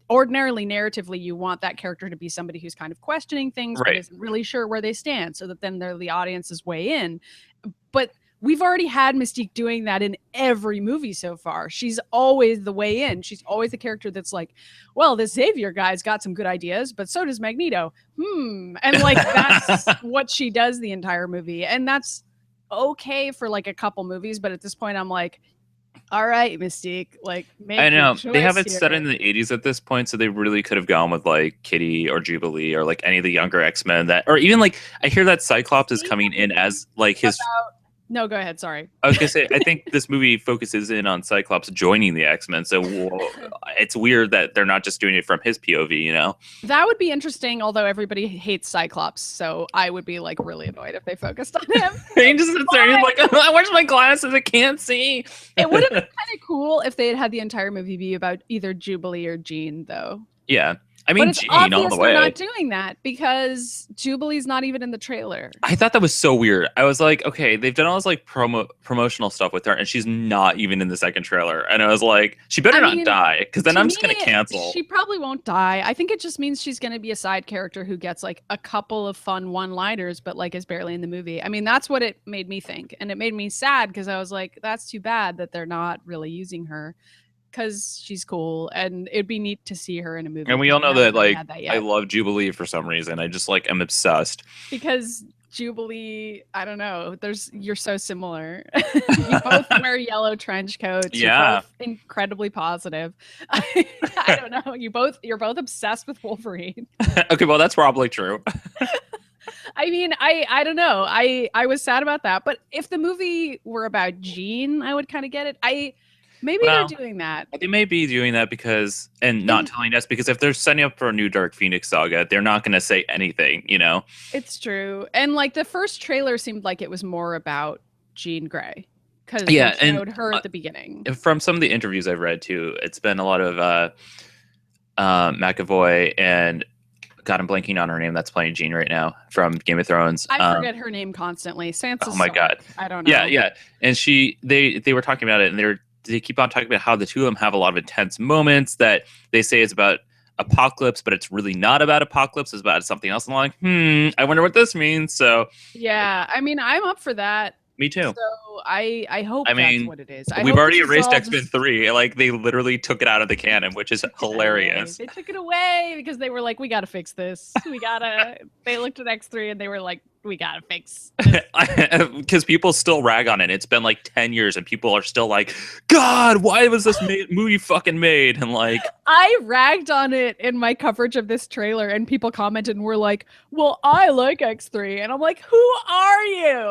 ordinarily, narratively, you want that character to be somebody who's kind of questioning things, but isn't really sure where they stand, so that then the audience's way in. But we've already had Mystique doing that in every movie so far. She's always the way in. She's always the character that's like, well, this Xavier guy's got some good ideas, but so does Magneto. And like, that's what she does the entire movie. And that's okay for like a couple movies. But at this point, I'm like, all right, Mystique, like, I know they have it set in the 80s at this point, so they really could have gone with like Kitty or Jubilee or like any of the younger X-Men that, or even like I hear that Cyclops is coming in as like his. No, go ahead. Sorry. I was gonna say, I think this movie focuses in on Cyclops joining the X-Men, so it's weird that they're not just doing it from his POV, you know? That would be interesting, although everybody hates Cyclops, so I would be like really annoyed if they focused on him. He just sits there, he's like, where's my glasses? I can't see. It would have been kind of cool if they had the entire movie be about either Jubilee or Jean, though. Yeah. I mean, Jean all the way. They're not doing that because Jubilee's not even in the trailer. I thought that was so weird. I was like, okay, they've done all this like promotional stuff with her, and she's not even in the second trailer. And I was like, she better not die, because then I'm just gonna cancel. She probably won't die. I think it just means she's gonna be a side character who gets like a couple of fun one-liners, but like is barely in the movie. I mean, that's what it made me think, and it made me sad because I was like, that's too bad that they're not really using her. Because she's cool, and it'd be neat to see her in a movie. And we all know that, like, I love Jubilee for some reason. I just like am obsessed. Because Jubilee, I don't know. You're so similar. You both wear yellow trench coats. Yeah, you're both incredibly positive. I don't know. You're both obsessed with Wolverine. Okay, well that's probably true. I mean, I don't know. I was sad about that, but if the movie were about Jean, I would kind of get it. Maybe they're doing that. They may be doing that because, and not telling us, because if they're setting up for a new Dark Phoenix saga, they're not going to say anything, you know? It's true. And like the first trailer seemed like it was more about Jean Grey. Because they showed her at the beginning. From some of the interviews I've read too, it's been a lot of McAvoy and, God, I'm blanking on her name, that's playing Jean right now from Game of Thrones. I forget her name constantly. Sansa. Oh my God. I don't know. Yeah. And they were talking about it, and they keep on talking about how the two of them have a lot of intense moments that they say is about apocalypse, but it's really not about apocalypse. It's about something else. I'm like, I wonder what this means. So yeah, I mean, I'm up for that. Me too. So I hope that's what it is. We've already erased X-Men 3. Like, they literally took it out of the canon, which is hilarious. They took it away because they were like, we got to fix this. They looked at X3 and they were like, we got to fix this. Because people still rag on it. It's been like 10 years and people are still like, God, why was this movie fucking made? And like, I ragged on it in my coverage of this trailer and people commented and were like, well, I like X3. And I'm like, who are you?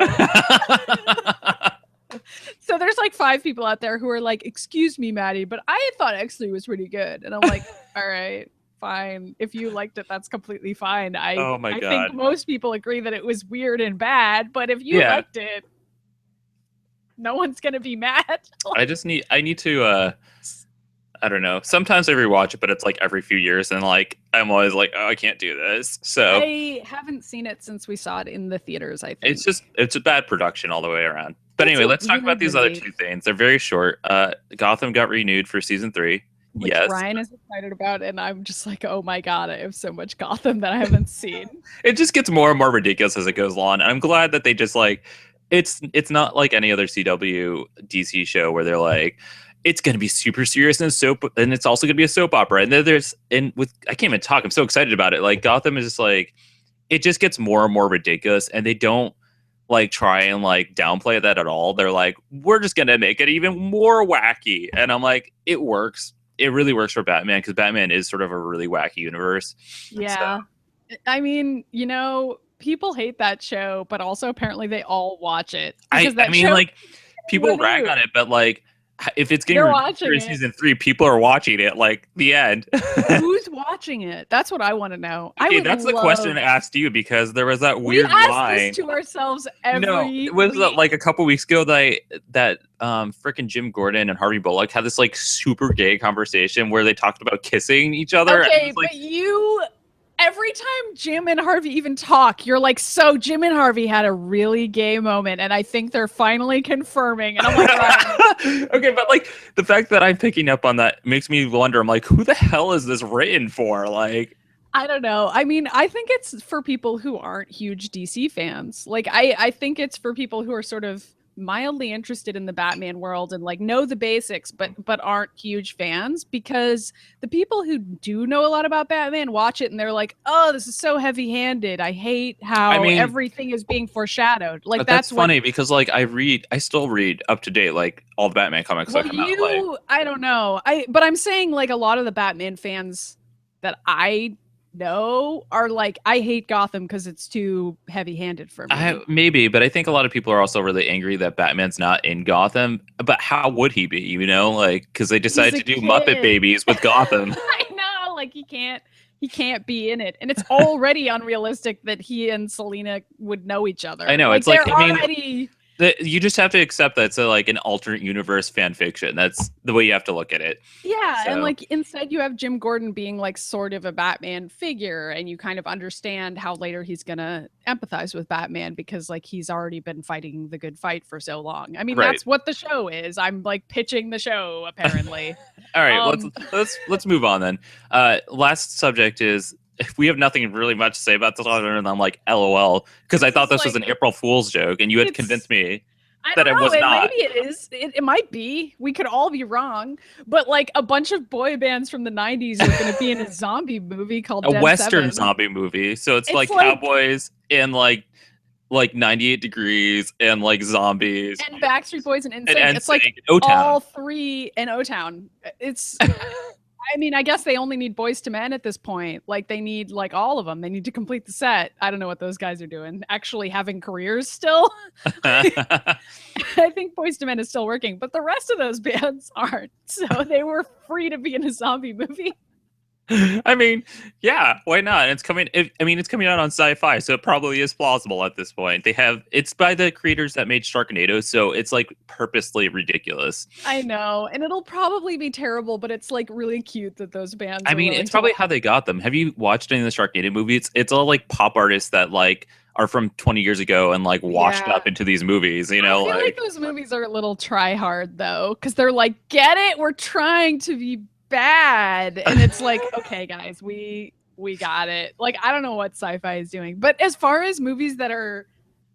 So there's like 5 people out there who are like, excuse me, Maddy, but I thought X3 was pretty good. And I'm like, all right, fine. If you liked it, that's completely fine. I think most people agree that it was weird and bad, but if you liked it, no one's gonna be mad. I need to I don't know. Sometimes I rewatch it, but it's like every few years, and like I'm always like, oh, I can't do this. So I haven't seen it since we saw it in the theaters, I think. it's a bad production all the way around. But anyway, let's talk about these other two things. They're very short. Gotham got renewed for season 3. Which Ryan is excited about, and I'm just like, oh my god, I have so much Gotham that I haven't seen. It just gets more and more ridiculous as it goes on. And I'm glad that they just like it's not like any other CW DC show where they're like, it's going to be super serious and and it's also going to be a soap opera. And then I can't even talk. I'm so excited about it. Like Gotham is just like, it just gets more and more ridiculous, and they don't like try and like downplay that at all. They're like, we're just going to make it even more wacky. And I'm like, it works. It really works for Batman because Batman is sort of a really wacky universe. Yeah. So. I mean, people hate that show, but also apparently they all watch it. I mean, like, people rag on it, but like, if it's getting renewed for season 3, people are watching it. Like the end. Who's watching it? That's what I want to know. Okay, that's the question I asked you because there was that weird line. We ask this to ourselves every it was like a couple weeks ago that freaking Jim Gordon and Harvey Bullock had this like super gay conversation where they talked about kissing each other. Okay, but every time Jim and Harvey even talk, you're like, so Jim and Harvey had a really gay moment, and I think they're finally confirming. And I'm like, okay, but like the fact that I'm picking up on that makes me wonder. I'm like, who the hell is this written for? Like, I don't know. I mean, I think it's for people who aren't huge DC fans. Like, I think it's for people who are sort of mildly interested in the Batman world and like know the basics but aren't huge fans, because the people who do know a lot about Batman watch it and they're like, oh, this is so heavy-handed. I hate how everything is being foreshadowed. Like that's funny because like I still read up to date like all the Batman comics that come out. Like, I don't know. But I'm saying like a lot of the Batman fans that I know are like, I hate Gotham because it's too heavy-handed for me. Maybe, but I think a lot of people are also really angry that Batman's not in Gotham. But how would he be? Like because they decided to do kid. Muppet Babies with Gotham. I know, like he can't be in it, and it's already unrealistic that he and Selina would know each other. I know, like, it's like already. You just have to accept that it's like an alternate universe fan fiction. That's the way you have to look at it. Yeah, so. And like instead you have Jim Gordon being like sort of a Batman figure, and you kind of understand how later he's gonna empathize with Batman because like he's already been fighting the good fight for so long. I mean, That's what the show is. I'm like pitching the show apparently. All right, let's move on then. Last subject is. We have nothing really much to say about this other than I'm like, LOL, because I thought this was an April Fool's joke, and you had convinced me that it was not. Maybe it is. It might be. We could all be wrong. But like a bunch of boy bands from the 90s are going to be in a zombie movie called a Dead Western 7. Zombie movie. So it's like cowboys and like 98 Degrees and like zombies and Backstreet Boys and NSYNC. It's like all three in O-Town. It's. I mean, I guess they only need Boys to Men at this point. Like, they need, like, all of them. They need to complete the set. I don't know what those guys are doing. Actually having careers still. I think Boys to Men is still working. But the rest of those bands aren't. So they were free to be in a zombie movie. I mean, yeah, why not? It's coming out on Sci-Fi, so it probably is plausible at this point. It's by the creators that made Sharknado, so it's like purposely ridiculous. I know, and it'll probably be terrible, but it's like really cute that those bands. I mean, it's probably how they got them. Have you watched any of the Sharknado movies? It's all like pop artists that like are from 20 years ago and like washed up into these movies. I feel like those movies are a little try hard though, because they're like, get it? We're trying to be bad, and it's like, okay guys, we got it. Like, I don't know what Sci-Fi is doing, but as far as movies that are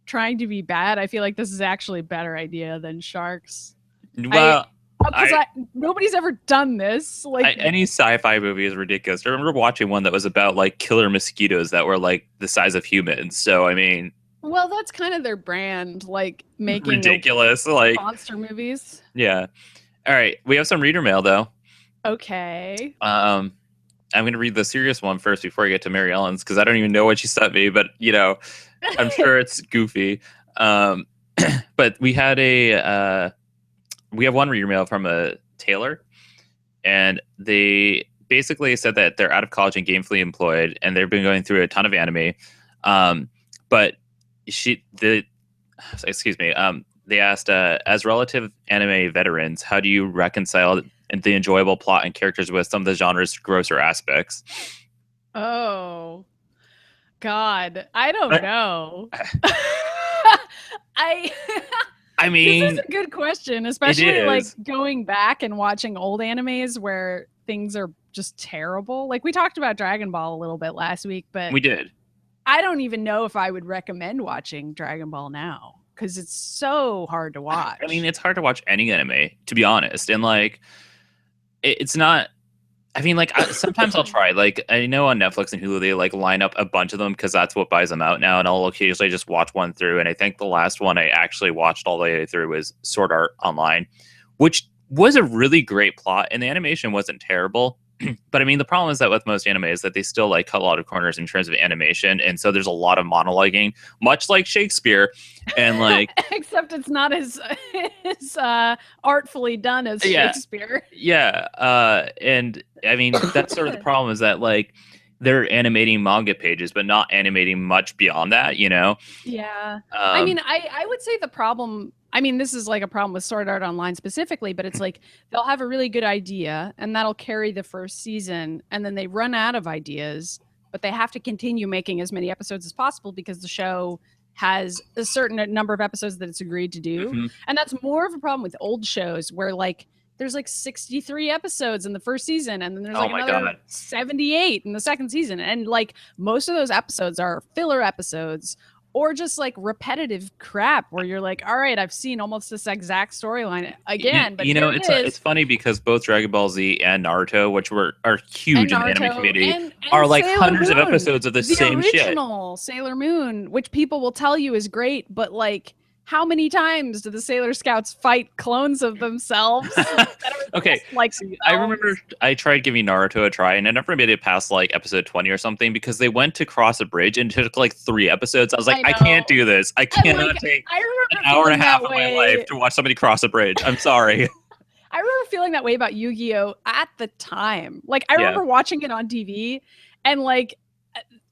trying to be bad, I feel like this is actually a better idea than Sharks. Well, nobody's ever done this. Like any Sci-Fi movie is ridiculous. I remember watching one that was about like killer mosquitoes that were like the size of humans. So I mean, well, that's kind of their brand, like making ridiculous like monster movies. Yeah. All right, we have some reader mail though. Okay. I'm going to read the serious one first before I get to Mary Ellen's, because I don't even know what she sent me, but, I'm sure it's goofy. But we had we have one reader mail from a Taylor, and they basically said that they're out of college and gainfully employed, and they've been going through a ton of anime. But they asked, as relative anime veterans, how do you reconcile the enjoyable plot and characters with some of the genre's grosser aspects? Oh, God. I don't know. I I This mean, is a good question, it especially like is. going back and watching old animes where things are just terrible. Like we talked about Dragon Ball a little bit last week, but We did. I don't even know if I would recommend watching Dragon Ball now because it's so hard to watch. I mean, it's hard to watch any anime, to be honest. And like, it's not. I mean, like sometimes I'll try. Like I know on Netflix and Hulu they like line up a bunch of them because that's what buys them out now. And I'll occasionally just watch one through. And I think the last one I actually watched all the way through was Sword Art Online, which was a really great plot, and the animation wasn't terrible. But I mean, the problem is that with most anime is that they still like cut a lot of corners in terms of animation, and so there's a lot of monologuing, much like Shakespeare, and like except it's not as artfully done as Shakespeare. Yeah, and I mean that's sort of the problem is that like they're animating manga pages, but not animating much beyond that, you know? Yeah. I mean, I would say the problem, I mean, this is like a problem with Sword Art Online specifically, but it's like they'll have a really good idea and that'll carry the first season and then they run out of ideas, but they have to continue making as many episodes as possible because the show has a certain number of episodes that it's agreed to do. Mhm. And that's more of a problem with old shows where like there's like 63 episodes in the first season and then there's like another 78 in the second season, and like most of those episodes are filler episodes or just like repetitive crap where you're like, all right, I've seen almost this exact storyline again, but you know, here it's funny because both Dragon Ball Z and Naruto, which are huge in the anime community, and are like Sailor hundreds of Moon, episodes of the same shit. The original Sailor Moon, which people will tell you is great, but like how many times do the Sailor Scouts fight clones of themselves? Okay, like I remember I tried giving Naruto a try, and I never made it past like episode 20 or something because they went to cross a bridge and it took like 3 episodes. I was like, I can't do this. I cannot take an hour and a half of my life to watch somebody cross a bridge. I'm sorry. I remember feeling that way about Yu-Gi-Oh! At the time. Like, I remember watching it on TV, and like,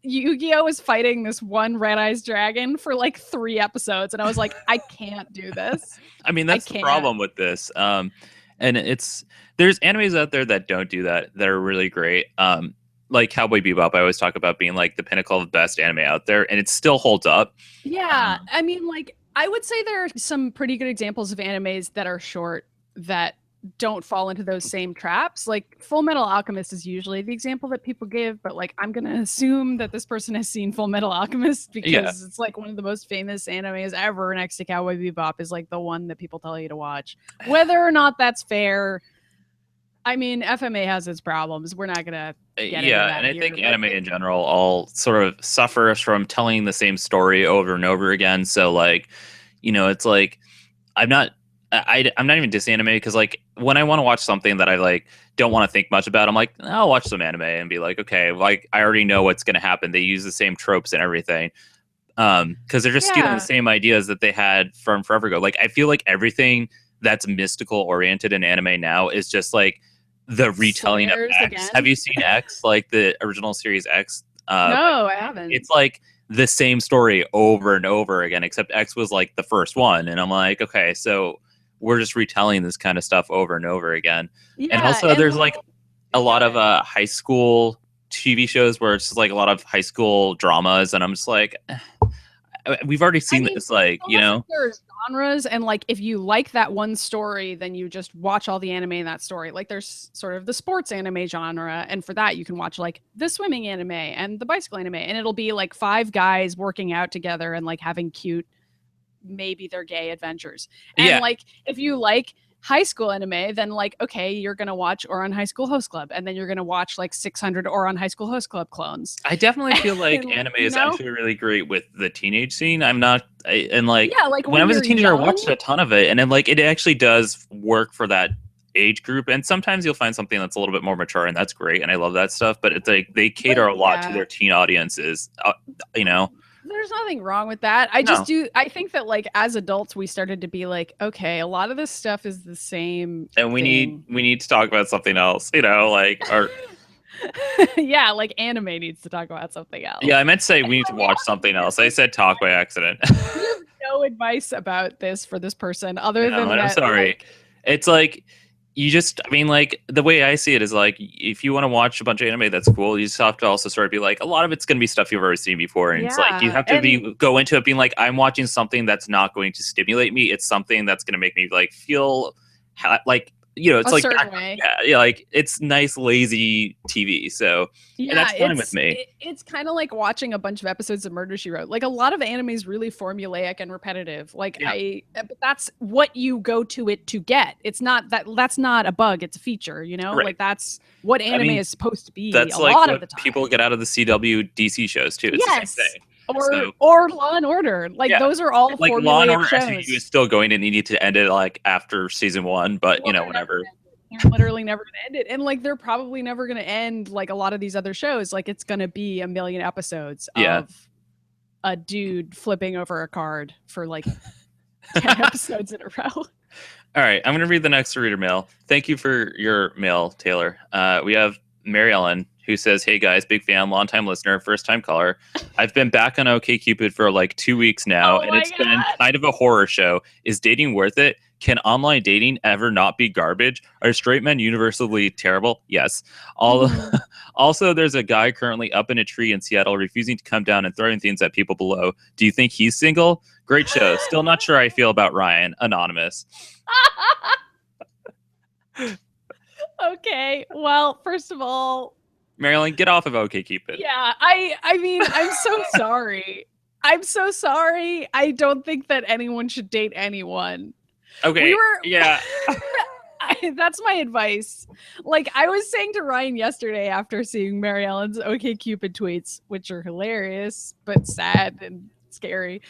Yu-Gi-Oh! Was fighting this one red-eyes dragon for like 3 episodes, and I was like, I can't do this. I mean, that's the problem with this. And there's animes out there that don't do that are really great. Like Cowboy Bebop, I always talk about being like the pinnacle of the best anime out there, and it still holds up. Yeah, I mean, like, I would say there are some pretty good examples of animes that are short that don't fall into those same traps. Like Full Metal Alchemist is usually the example that people give, but like I'm gonna assume that this person has seen Full Metal Alchemist because it's like one of the most famous animes ever next to Cowboy Bebop is like the one that people tell you to watch. Whether or not that's fair, I mean, FMA has its problems. We're not gonna get into that and I here, think anime in general all sort of suffers from telling the same story over and over again. So like, you know, it's like I'm not even disanime because like when I want to watch something that I like don't want to think much about, I'm like, I'll watch some anime and be like, okay, like I already know what's going to happen. They use the same tropes and everything because they're just stealing the same ideas that they had from forever ago. Like I feel like everything that's mystical oriented in anime now is just like the retelling of X. Again. Have you seen X, like the original series X? No, I haven't. It's like the same story over and over again, except X was like the first one, and I'm like, okay, so we're just retelling this kind of stuff over and over again. And also there's like a lot of high school TV shows where it's just like a lot of high school dramas, and I'm just like, we've already seen this, like, you know, there's genres, and like if you like that one story, then you just watch all the anime in that story. Like there's sort of the sports anime genre, and for that you can watch like the swimming anime and the bicycle anime, and it'll be like 5 guys working out together and like having cute, maybe they're gay adventures. And like if you like high school anime, then like, okay, you're gonna watch Ouran High School Host Club, and then you're gonna watch like 600 Ouran High School Host Club clones. I definitely feel like anime is actually really great with the teenage scene. I'm not, and like, like when I was a teenager, I watched a ton of it, and then like it actually does work for that age group. And sometimes you'll find something that's a little bit more mature, and that's great, and I love that stuff. But it's like they cater a lot to their teen audiences, you know. There's nothing wrong with that. I think that like as adults we started to be like, okay, a lot of this stuff is the same and we need to talk about something else, you know, like Yeah, like anime needs to talk about something else. Yeah, I meant to say we need to watch something else. I said talk by accident. We have no advice about this for this person other No, than I'm that. sorry. Like, It's like you just, I mean, like the way I see it is like if you want to watch a bunch of anime, that's cool. You just have to also sort of be like, a lot of it's going to be stuff you've already seen before, and it's like you yeah, have to go into it being like, I'm watching something that's not going to stimulate me. It's something that's going to make me like feel like it's a like certain way. yeah, like it's nice lazy TV. So and that's fine with me. It's kind of like watching a bunch of episodes of Murder, She Wrote. Like a lot of anime is really formulaic and repetitive. Like but that's what you go to it to get. It's not that's not a bug. It's a feature. Right. Like that's what anime is supposed to be. That's a like lot what of the time. people get out of the CW DC shows too. It's the same thing. Or Law and Order. Like those are all like formulaic Law and Order shows. SVU is still going, and you need to end it like after season 1. But whatever. They're literally never gonna end it, and like they're probably never gonna end like a lot of these other shows. Like it's gonna be a million episodes of a dude flipping over a card for like 10 episodes in a row. All right, I'm gonna read the next reader mail. Thank you for your mail, Taylor. We have Mary Ellen, who says, "Hey guys, big fan, long time listener, first time caller. I've been back on OkCupid for like 2 weeks now, and it's been kind of a horror show. Is dating worth it? Can online dating ever not be garbage? Are straight men universally terrible? Yes. Also, there's a guy currently up in a tree in Seattle refusing to come down and throwing things at people below. Do you think he's single? Great show. Still not sure how I feel about Ryan. Anonymous." Okay. Well, first of all, Marilyn, get off of OkCupid. Yeah, I mean, I'm so sorry. I'm so sorry. I don't think that anyone should date anyone. Okay. Yeah. That's my advice. Like I was saying to Ryan yesterday after seeing Mary Ellen's OkCupid tweets, which are hilarious but sad and scary,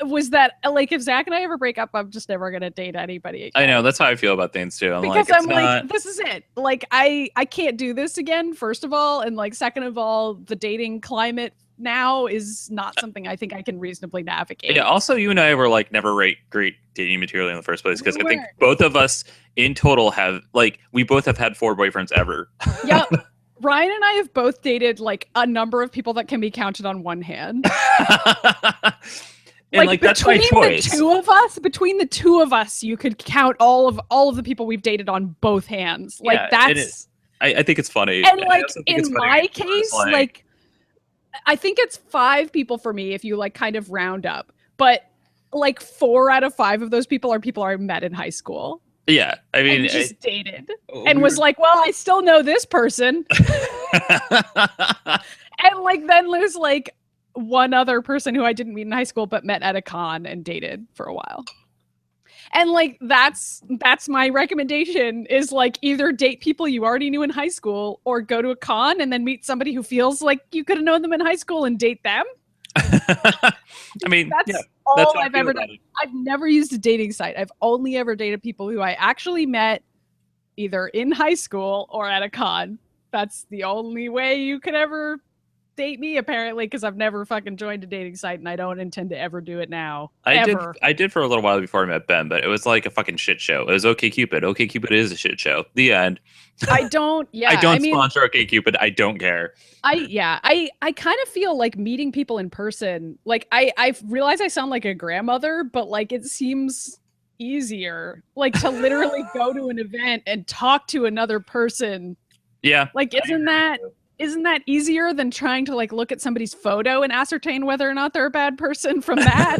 was that like if Zach and I ever break up, I'm just never gonna date anybody again. I know, that's how I feel about things too. I'm like, this is it. Like I can't do this again, first of all, and like second of all, the dating climate now is not something I think I can reasonably navigate. Yeah, also you and I were like never great dating material in the first place, because I think both of us in total have we both have had 4 boyfriends ever. Yep. Ryan and I have both dated like a number of people that can be counted on one hand. And like that's my choice. Between the two of us, you could count all of the people we've dated on both hands. Like that's I think it's funny. And like in my case, like I think it's 5 people for me if you like kind of round up. But like 4 out of 5 of those people are people I met in high school. Yeah, I mean, and just dated and was like, well, I still know this person. And like then there's like one other person who I didn't meet in high school but met at a con and dated for a while. And like that's my recommendation is like either date people you already knew in high school or go to a con and then meet somebody who feels like you could have known them in high school and date them. I mean, that's all I've ever done. I've never used a dating site. I've only ever dated people who I actually met either in high school or at a con. That's the only way you could ever date me, apparently, because I've never fucking joined a dating site and I don't intend to ever do it now. I did for a little while before I met Ben, but it was like a fucking shit show. It was OkCupid. OkCupid is a shit show. The end. I don't sponsor OkCupid. I don't care. I kind of feel like meeting people in person. Like I realize I sound like a grandmother, but like it seems easier like to literally go to an event and talk to another person. Yeah. Like isn't that easier than trying to like look at somebody's photo and ascertain whether or not they're a bad person from that?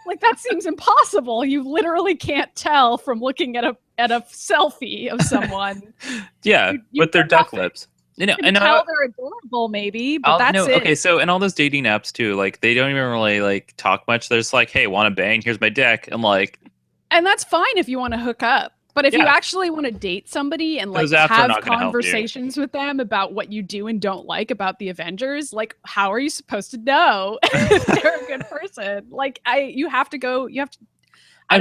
Like that seems impossible. You literally can't tell from looking at a selfie of someone. Yeah, with their duck lips. You can tell they're adorable, maybe, but that's it. Okay, so in all those dating apps too, like they don't even really like talk much. There's like, hey, want to bang? Here's my dick. I'm like, and that's fine if you want to hook up. But if you actually want to date somebody and like have conversations with them about what you do and don't like about the Avengers, like how are you supposed to know if they're a good person? Like I'm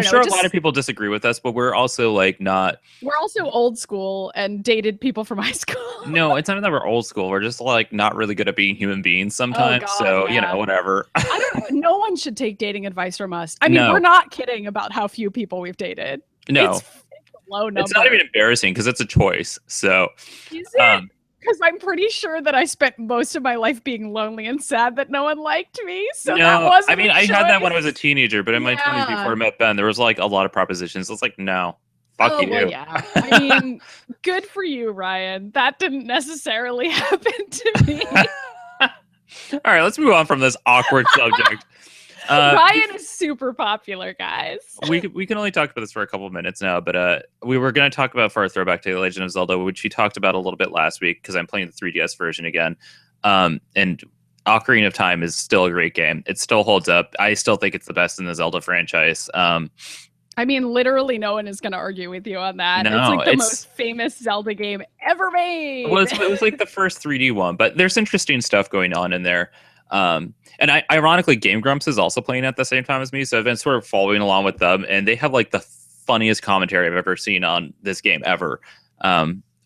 sure a lot of people disagree with us, but we're also like not. We're also old school and dated people from high school. No, it's not that we're old school. We're just like not really good at being human beings sometimes. Whatever. I don't know. No one should take dating advice from us. I mean, we're not kidding about how few people we've dated. No. low number. It's not even embarrassing because it's a choice. So, is it? Because I'm pretty sure that I spent most of my life being lonely and sad that no one liked me. So that wasn't. I mean, I had that when I was a teenager, but in my 20s Yeah. before I met Ben, there was like a lot of propositions. It's like, no, fuck you. Well, yeah. I mean, good for you, Ryan. That didn't necessarily happen to me. All right, let's move on from this awkward subject. Ryan is super popular, guys. We can only talk about this for a couple of minutes now, but we were going to talk about for our throwback to The Legend of Zelda, which we talked about a little bit last week because I'm playing the 3DS version again. And Ocarina of Time is still a great game. It still holds up. I still think it's the best in the Zelda franchise. I mean, literally no one is going to argue with you on that. No, it's like the most famous Zelda game ever made. Well, it was like the first 3D one, but there's interesting stuff going on in there. And ironically, Game Grumps is also playing at the same time as me, so I've been sort of following along with them, and they have like the funniest commentary I've ever seen on this game ever,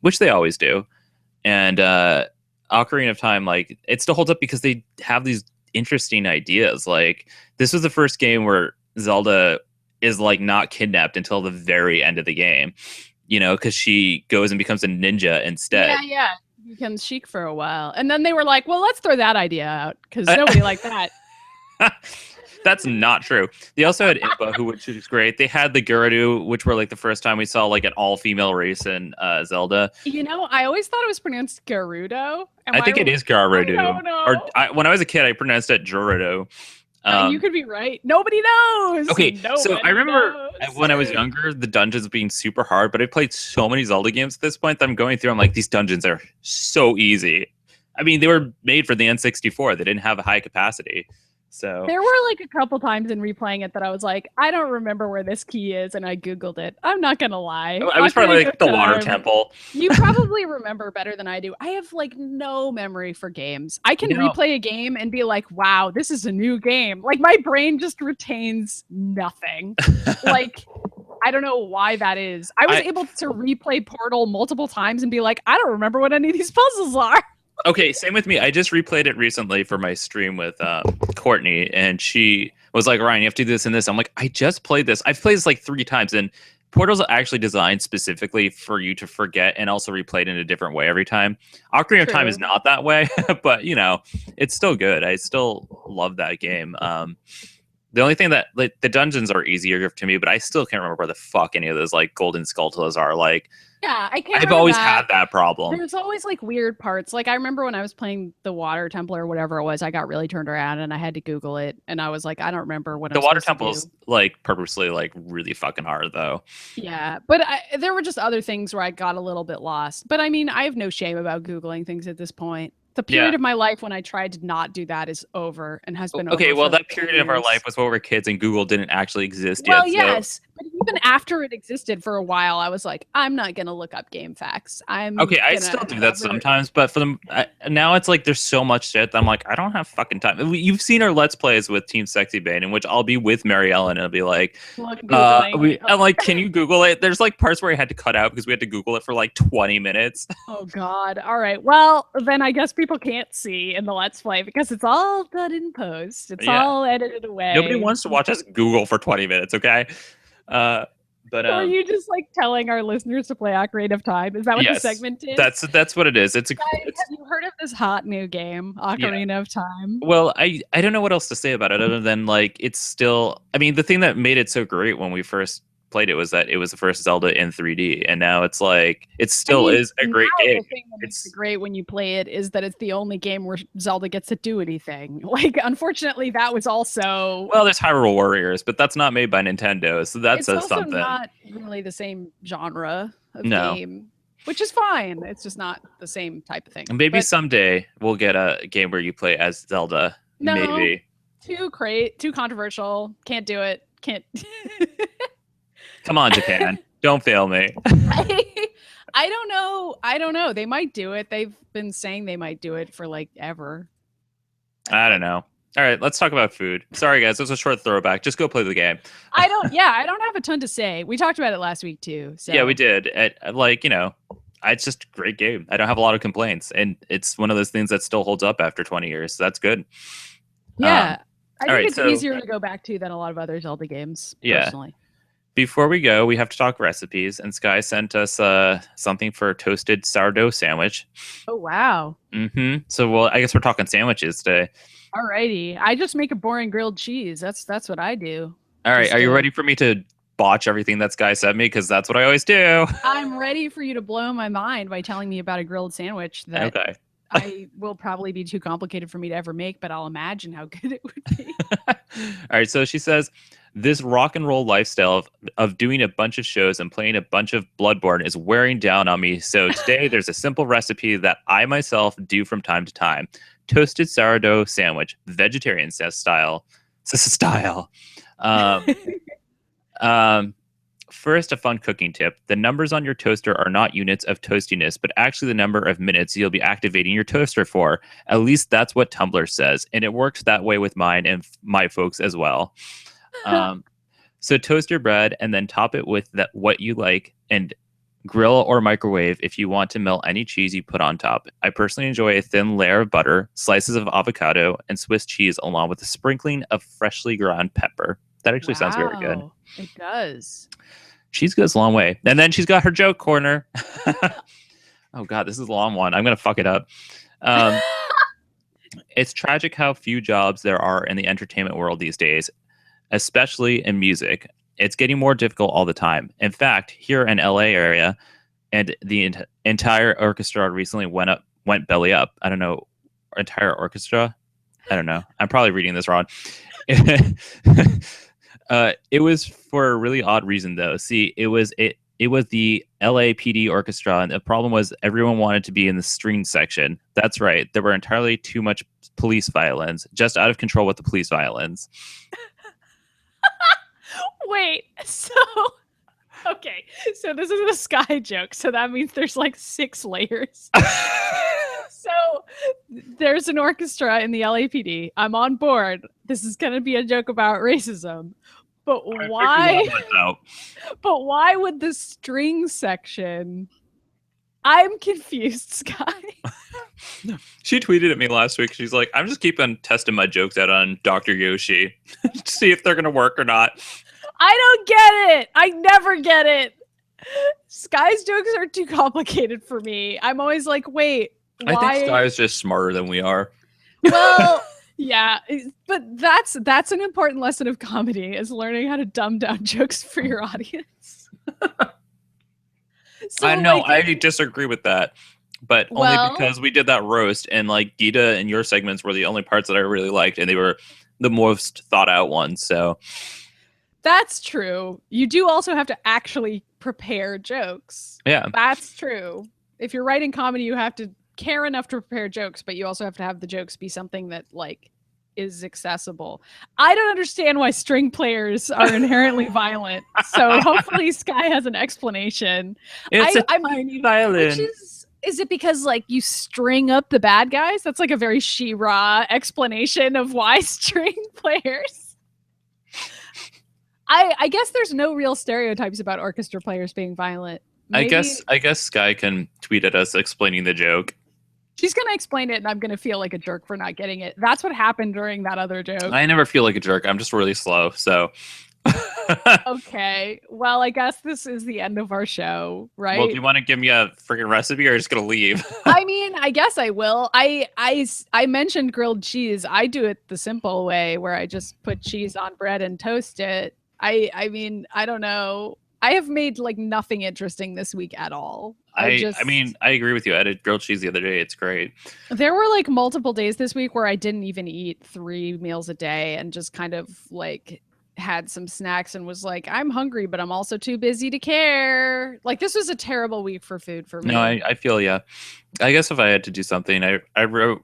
which they always do. And Ocarina of Time, like, it still holds up because they have these interesting ideas. Like, this was the first game where Zelda is like not kidnapped until the very end of the game, you know, because she goes and becomes a ninja instead. Yeah. Becomes chic for a while, and then they were like, well, let's throw that idea out because nobody liked that. That's not true. They also had Impa, which is great. They had the Gerudo, which were like the first time we saw like an all-female race in Zelda. You know, I always thought it was pronounced Gerudo. I think it is Gerudo. No. When I was a kid, I pronounced it Gerudo. You could be right. Nobody knows. Okay, so I remember knows. when I was younger, the dungeons being super hard, but I played so many Zelda games at this point that I'm going through. I'm like, these dungeons are so easy. I mean, they were made for the N64. They didn't have a high capacity. So there were like a couple times in replaying it that I was like, I don't remember where this key is, and I Googled it. I'm not gonna lie. I was probably like the water temple. You probably remember better than I do. I have like no memory for games. I can replay a game and be like, wow, this is a new game. Like my brain just retains nothing. Like I don't know why that is. I was able to replay Portal multiple times and be like, I don't remember what any of these puzzles are. Okay, same with me. I just replayed it recently for my stream with Courtney, and she was like, Ryan, you have to do this and this. I'm like, I just played this. I've played this like 3 times, and Portal's actually designed specifically for you to forget and also replay it in a different way every time. Ocarina of Time is not that way, but, you know, it's still good. I still love that game. The only thing that, like, the dungeons are easier to me, but I still can't remember where the fuck any of those, like, golden skulltulas are. Like, yeah, I can't. I've always had that problem. There's always like weird parts. Like I remember when I was playing the water temple or whatever it was, I got really turned around and I had to Google it, and I was like, I don't remember what the water temple is like purposely like really fucking hard though. Yeah, but there were just other things where I got a little bit lost. But I mean, I have no shame about Googling things at this point. The period of my life when I tried to not do that is over and has been over. Okay, well, that period of our years. life was when we were kids and Google didn't actually exist well, yet. Yes, but even after it existed for a while, I was like, I'm not going to look up game facts. I still do that sometimes, but for them now it's like there's so much shit that I'm like, I don't have fucking time. You've seen our Let's Plays with Team Sexy Bane, in which I'll be with Mary Ellen and it'll be like, I'm like, can you Google it? There's like parts where I had to cut out because we had to Google it for like 20 minutes. Oh, God. All right. Well, then I guess people can't see in the Let's Play because it's all done in post. It's all edited away. Nobody wants to watch us Google for 20 minutes, okay? But are you just like telling our listeners to play Ocarina of Time? Is that what the segment is? That's what it is. Have you heard of this hot new game, Ocarina of Time? Well, I don't know what else to say about it other than like it's still. I mean, the thing that made it so great when we first played it was that it was the first Zelda in 3D, and now it's like it still is a great game. The thing that makes it great when you play it is that it's the only game where Zelda gets to do anything. Like, unfortunately, that was also there's Hyrule Warriors, but that's not made by Nintendo, so that says something. It's also not really the same genre of game, which is fine. It's just not the same type of thing. Maybe someday we'll get a game where you play as Zelda. No, maybe too controversial. Can't do it. Can't. Come on, Japan. Don't fail me. I don't know. They might do it. They've been saying they might do it for like ever. I don't know. All right, let's talk about food. Sorry, guys. It was a short throwback. Just go play the game. I don't have a ton to say. We talked about it last week too. So. Yeah, we did. It's just a great game. I don't have a lot of complaints. And it's one of those things that still holds up after 20 years. So that's good. Yeah. I think it's easier to go back to than a lot of other Zelda games, personally. before we go, we have to talk recipes, and Skye sent us something for a toasted sourdough sandwich. Oh, wow. So, well, I guess we're talking sandwiches today. Alrighty. I just make a boring grilled cheese. That's what I do. All right. Just, Are you ready for me to botch everything that Skye sent me? Because that's what I always do. I'm ready for you to blow my mind by telling me about a grilled sandwich that I will probably be too complicated for me to ever make, but I'll imagine how good it would be. All right. So she says, this rock and roll lifestyle of doing a bunch of shows and playing a bunch of Bloodborne is wearing down on me. So today there's a simple recipe that I myself do from time to time. Toasted sourdough sandwich, vegetarian style. First, a fun cooking tip. The numbers on your toaster are not units of toastiness, but actually the number of minutes you'll be activating your toaster for. At least that's what Tumblr says. And it works that way with mine and my folks as well. So toast your bread and then top it with what you like and grill or microwave if you want to melt any cheese you put on top. I personally enjoy a thin layer of butter, slices of avocado, and Swiss cheese along with a sprinkling of freshly ground pepper. That actually sounds very good. It does. Cheese goes a long way. And then she's got her joke corner. Oh, God, this is a long one. I'm going to fuck it up. It's tragic how few jobs there are in the entertainment world these days, especially in music. It's getting more difficult all the time. In fact, here in LA area, and the entire orchestra recently went belly up. I don't know, entire orchestra? I don't know. I'm probably reading this wrong. It was for a really odd reason, though. See, it was the LAPD orchestra, and the problem was everyone wanted to be in the string section. That's right. There were entirely too much police violins, just out of control with the police violins. Wait, okay, so this is a Skye joke, so that means there's like 6 layers. So there's an orchestra in the LAPD. I'm on board. This is going to be a joke about racism. But why? But why would the string section? I'm confused, Skye. She tweeted at me last week. She's like, I'm just keeping testing my jokes out on Dr. Yoshi to see if they're going to work or not. I don't get it. I never get it. Skye's jokes are too complicated for me. I'm always like, wait, why? I think Skye's just smarter than we are. Well, yeah, but that's an important lesson of comedy, is learning how to dumb down jokes for your audience. So, I know, I disagree with that, but only because we did that roast, and like Gita and your segments were the only parts that I really liked, and they were the most thought out ones. So that's true. You do also have to actually prepare jokes. Yeah, that's true. If you're writing comedy, you have to care enough to prepare jokes, but you also have to have the jokes be something that like is accessible. I don't understand why string players are inherently violent. So hopefully Skye has an explanation. It's a tiny violin. Is it because like you string up the bad guys? That's like a very She-Ra explanation of why string players. I guess there's no real stereotypes about orchestra players being violent. Maybe. I guess Skye can tweet at us explaining the joke. She's going to explain it, and I'm going to feel like a jerk for not getting it. That's what happened during that other joke. I never feel like a jerk. I'm just really slow, so. Okay. Well, I guess this is the end of our show, right? Well, do you want to give me a freaking recipe, or are you just going to leave? I mean, I guess I will. I mentioned grilled cheese. I do it the simple way, where I just put cheese on bread and toast it. I mean, I don't know. I have made like nothing interesting this week at all. I mean, I agree with you. I had grilled cheese the other day. It's great. There were like multiple days this week where I didn't even eat 3 meals a day and just kind of like had some snacks and was like, I'm hungry, but I'm also too busy to care. Like this was a terrible week for food for me. No, I feel yeah. I guess if I had to do something, I wrote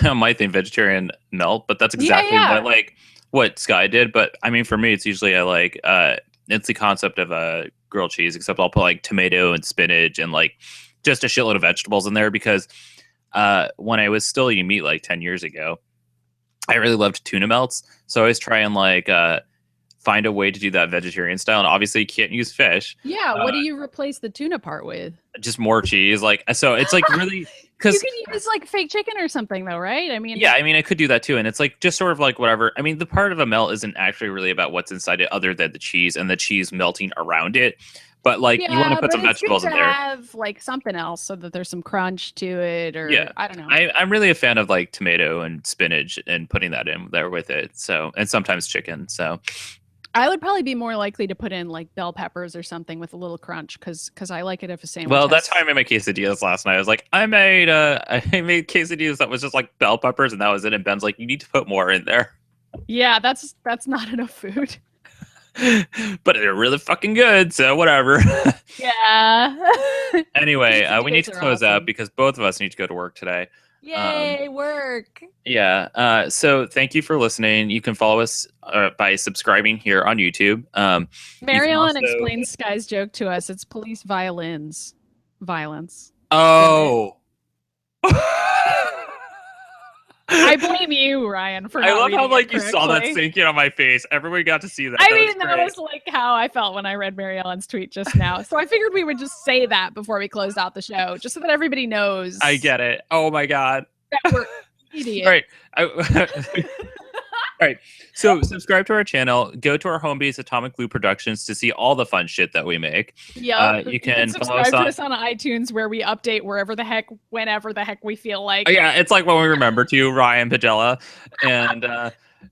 on my thing vegetarian melt, but that's exactly what Skye did. But I mean, for me, it's usually it's the concept of a grilled cheese, except I'll put like tomato and spinach and like just a shitload of vegetables in there because when I was still eating meat like 10 years ago, I really loved tuna melts. So I always try and like find a way to do that vegetarian style. And obviously you can't use fish. Yeah. What do you replace the tuna part with? Just more cheese. Like, so it's like really, You can use like fake chicken or something though, right? I mean, yeah, I mean, I could do that too. And it's like just sort of like whatever. I mean, the part of a melt isn't actually really about what's inside it other than the cheese and the cheese melting around it. But like you want to put some vegetables in there. Have like something else so that there's some crunch to it, or I don't know. I'm really a fan of like tomato and spinach and putting that in there with it. So, and sometimes chicken. So I would probably be more likely to put in like bell peppers or something with a little crunch because I like it if a sandwich. Well, that's how I made my quesadillas last night. I was like, I made quesadillas that was just like bell peppers and that was it. And Ben's like, you need to put more in there. Yeah, that's not enough food. But they're really fucking good, so whatever. Yeah. Anyway, we need to close out because both of us need to go to work today. Yay, work. Yeah. So thank you for listening. You can follow us by subscribing here on YouTube. Mary Ellen explains Skye's joke to us. It's police violence. Oh. I blame you, Ryan, for not I love how like you saw that correctly. sinking on my face. Everybody got to see that. I mean, that was like how I felt when I read Mary Ellen's tweet just now. So I figured we would just say that before we closed out the show, just so that everybody knows. I get it. Oh my God. That we're idiots. All right. All right. So subscribe to our channel. Go to our home base, Atomic Blue Productions, to see all the fun shit that we make. Yeah. You can subscribe to us on iTunes, where we update wherever the heck, whenever the heck we feel like. Oh, yeah, it's like when we remember to, Ryan Padilla. And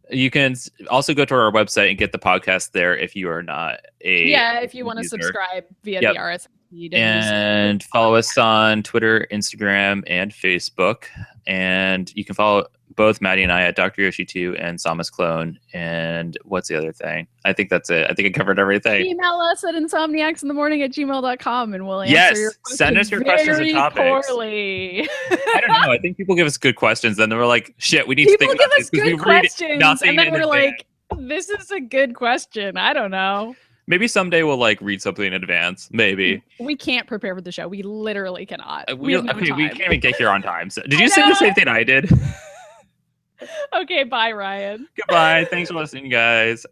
you can also go to our website and get the podcast there if you are not a if you want to subscribe via the RSS feed. And follow us on Twitter, Instagram, and Facebook. And you can follow both Maddy and I at Dr. Yoshi2 and Samus Clone. And what's the other thing? I think that's it. I think I covered everything. Email us at insomniacsinthemorning@gmail.com and we'll answer your questions. Send us your questions and topics. Poorly. I don't know. I think people give us good questions. Then we're like, shit, we need to think about this because we read nothing. And then we're like, this is a good question. I don't know. Maybe someday we'll like read something in advance. Maybe. We can't prepare for the show. We literally cannot. We can't even get here on time. So, did you say the same thing I did? Okay, bye, Ryan. Goodbye. Thanks for listening, guys.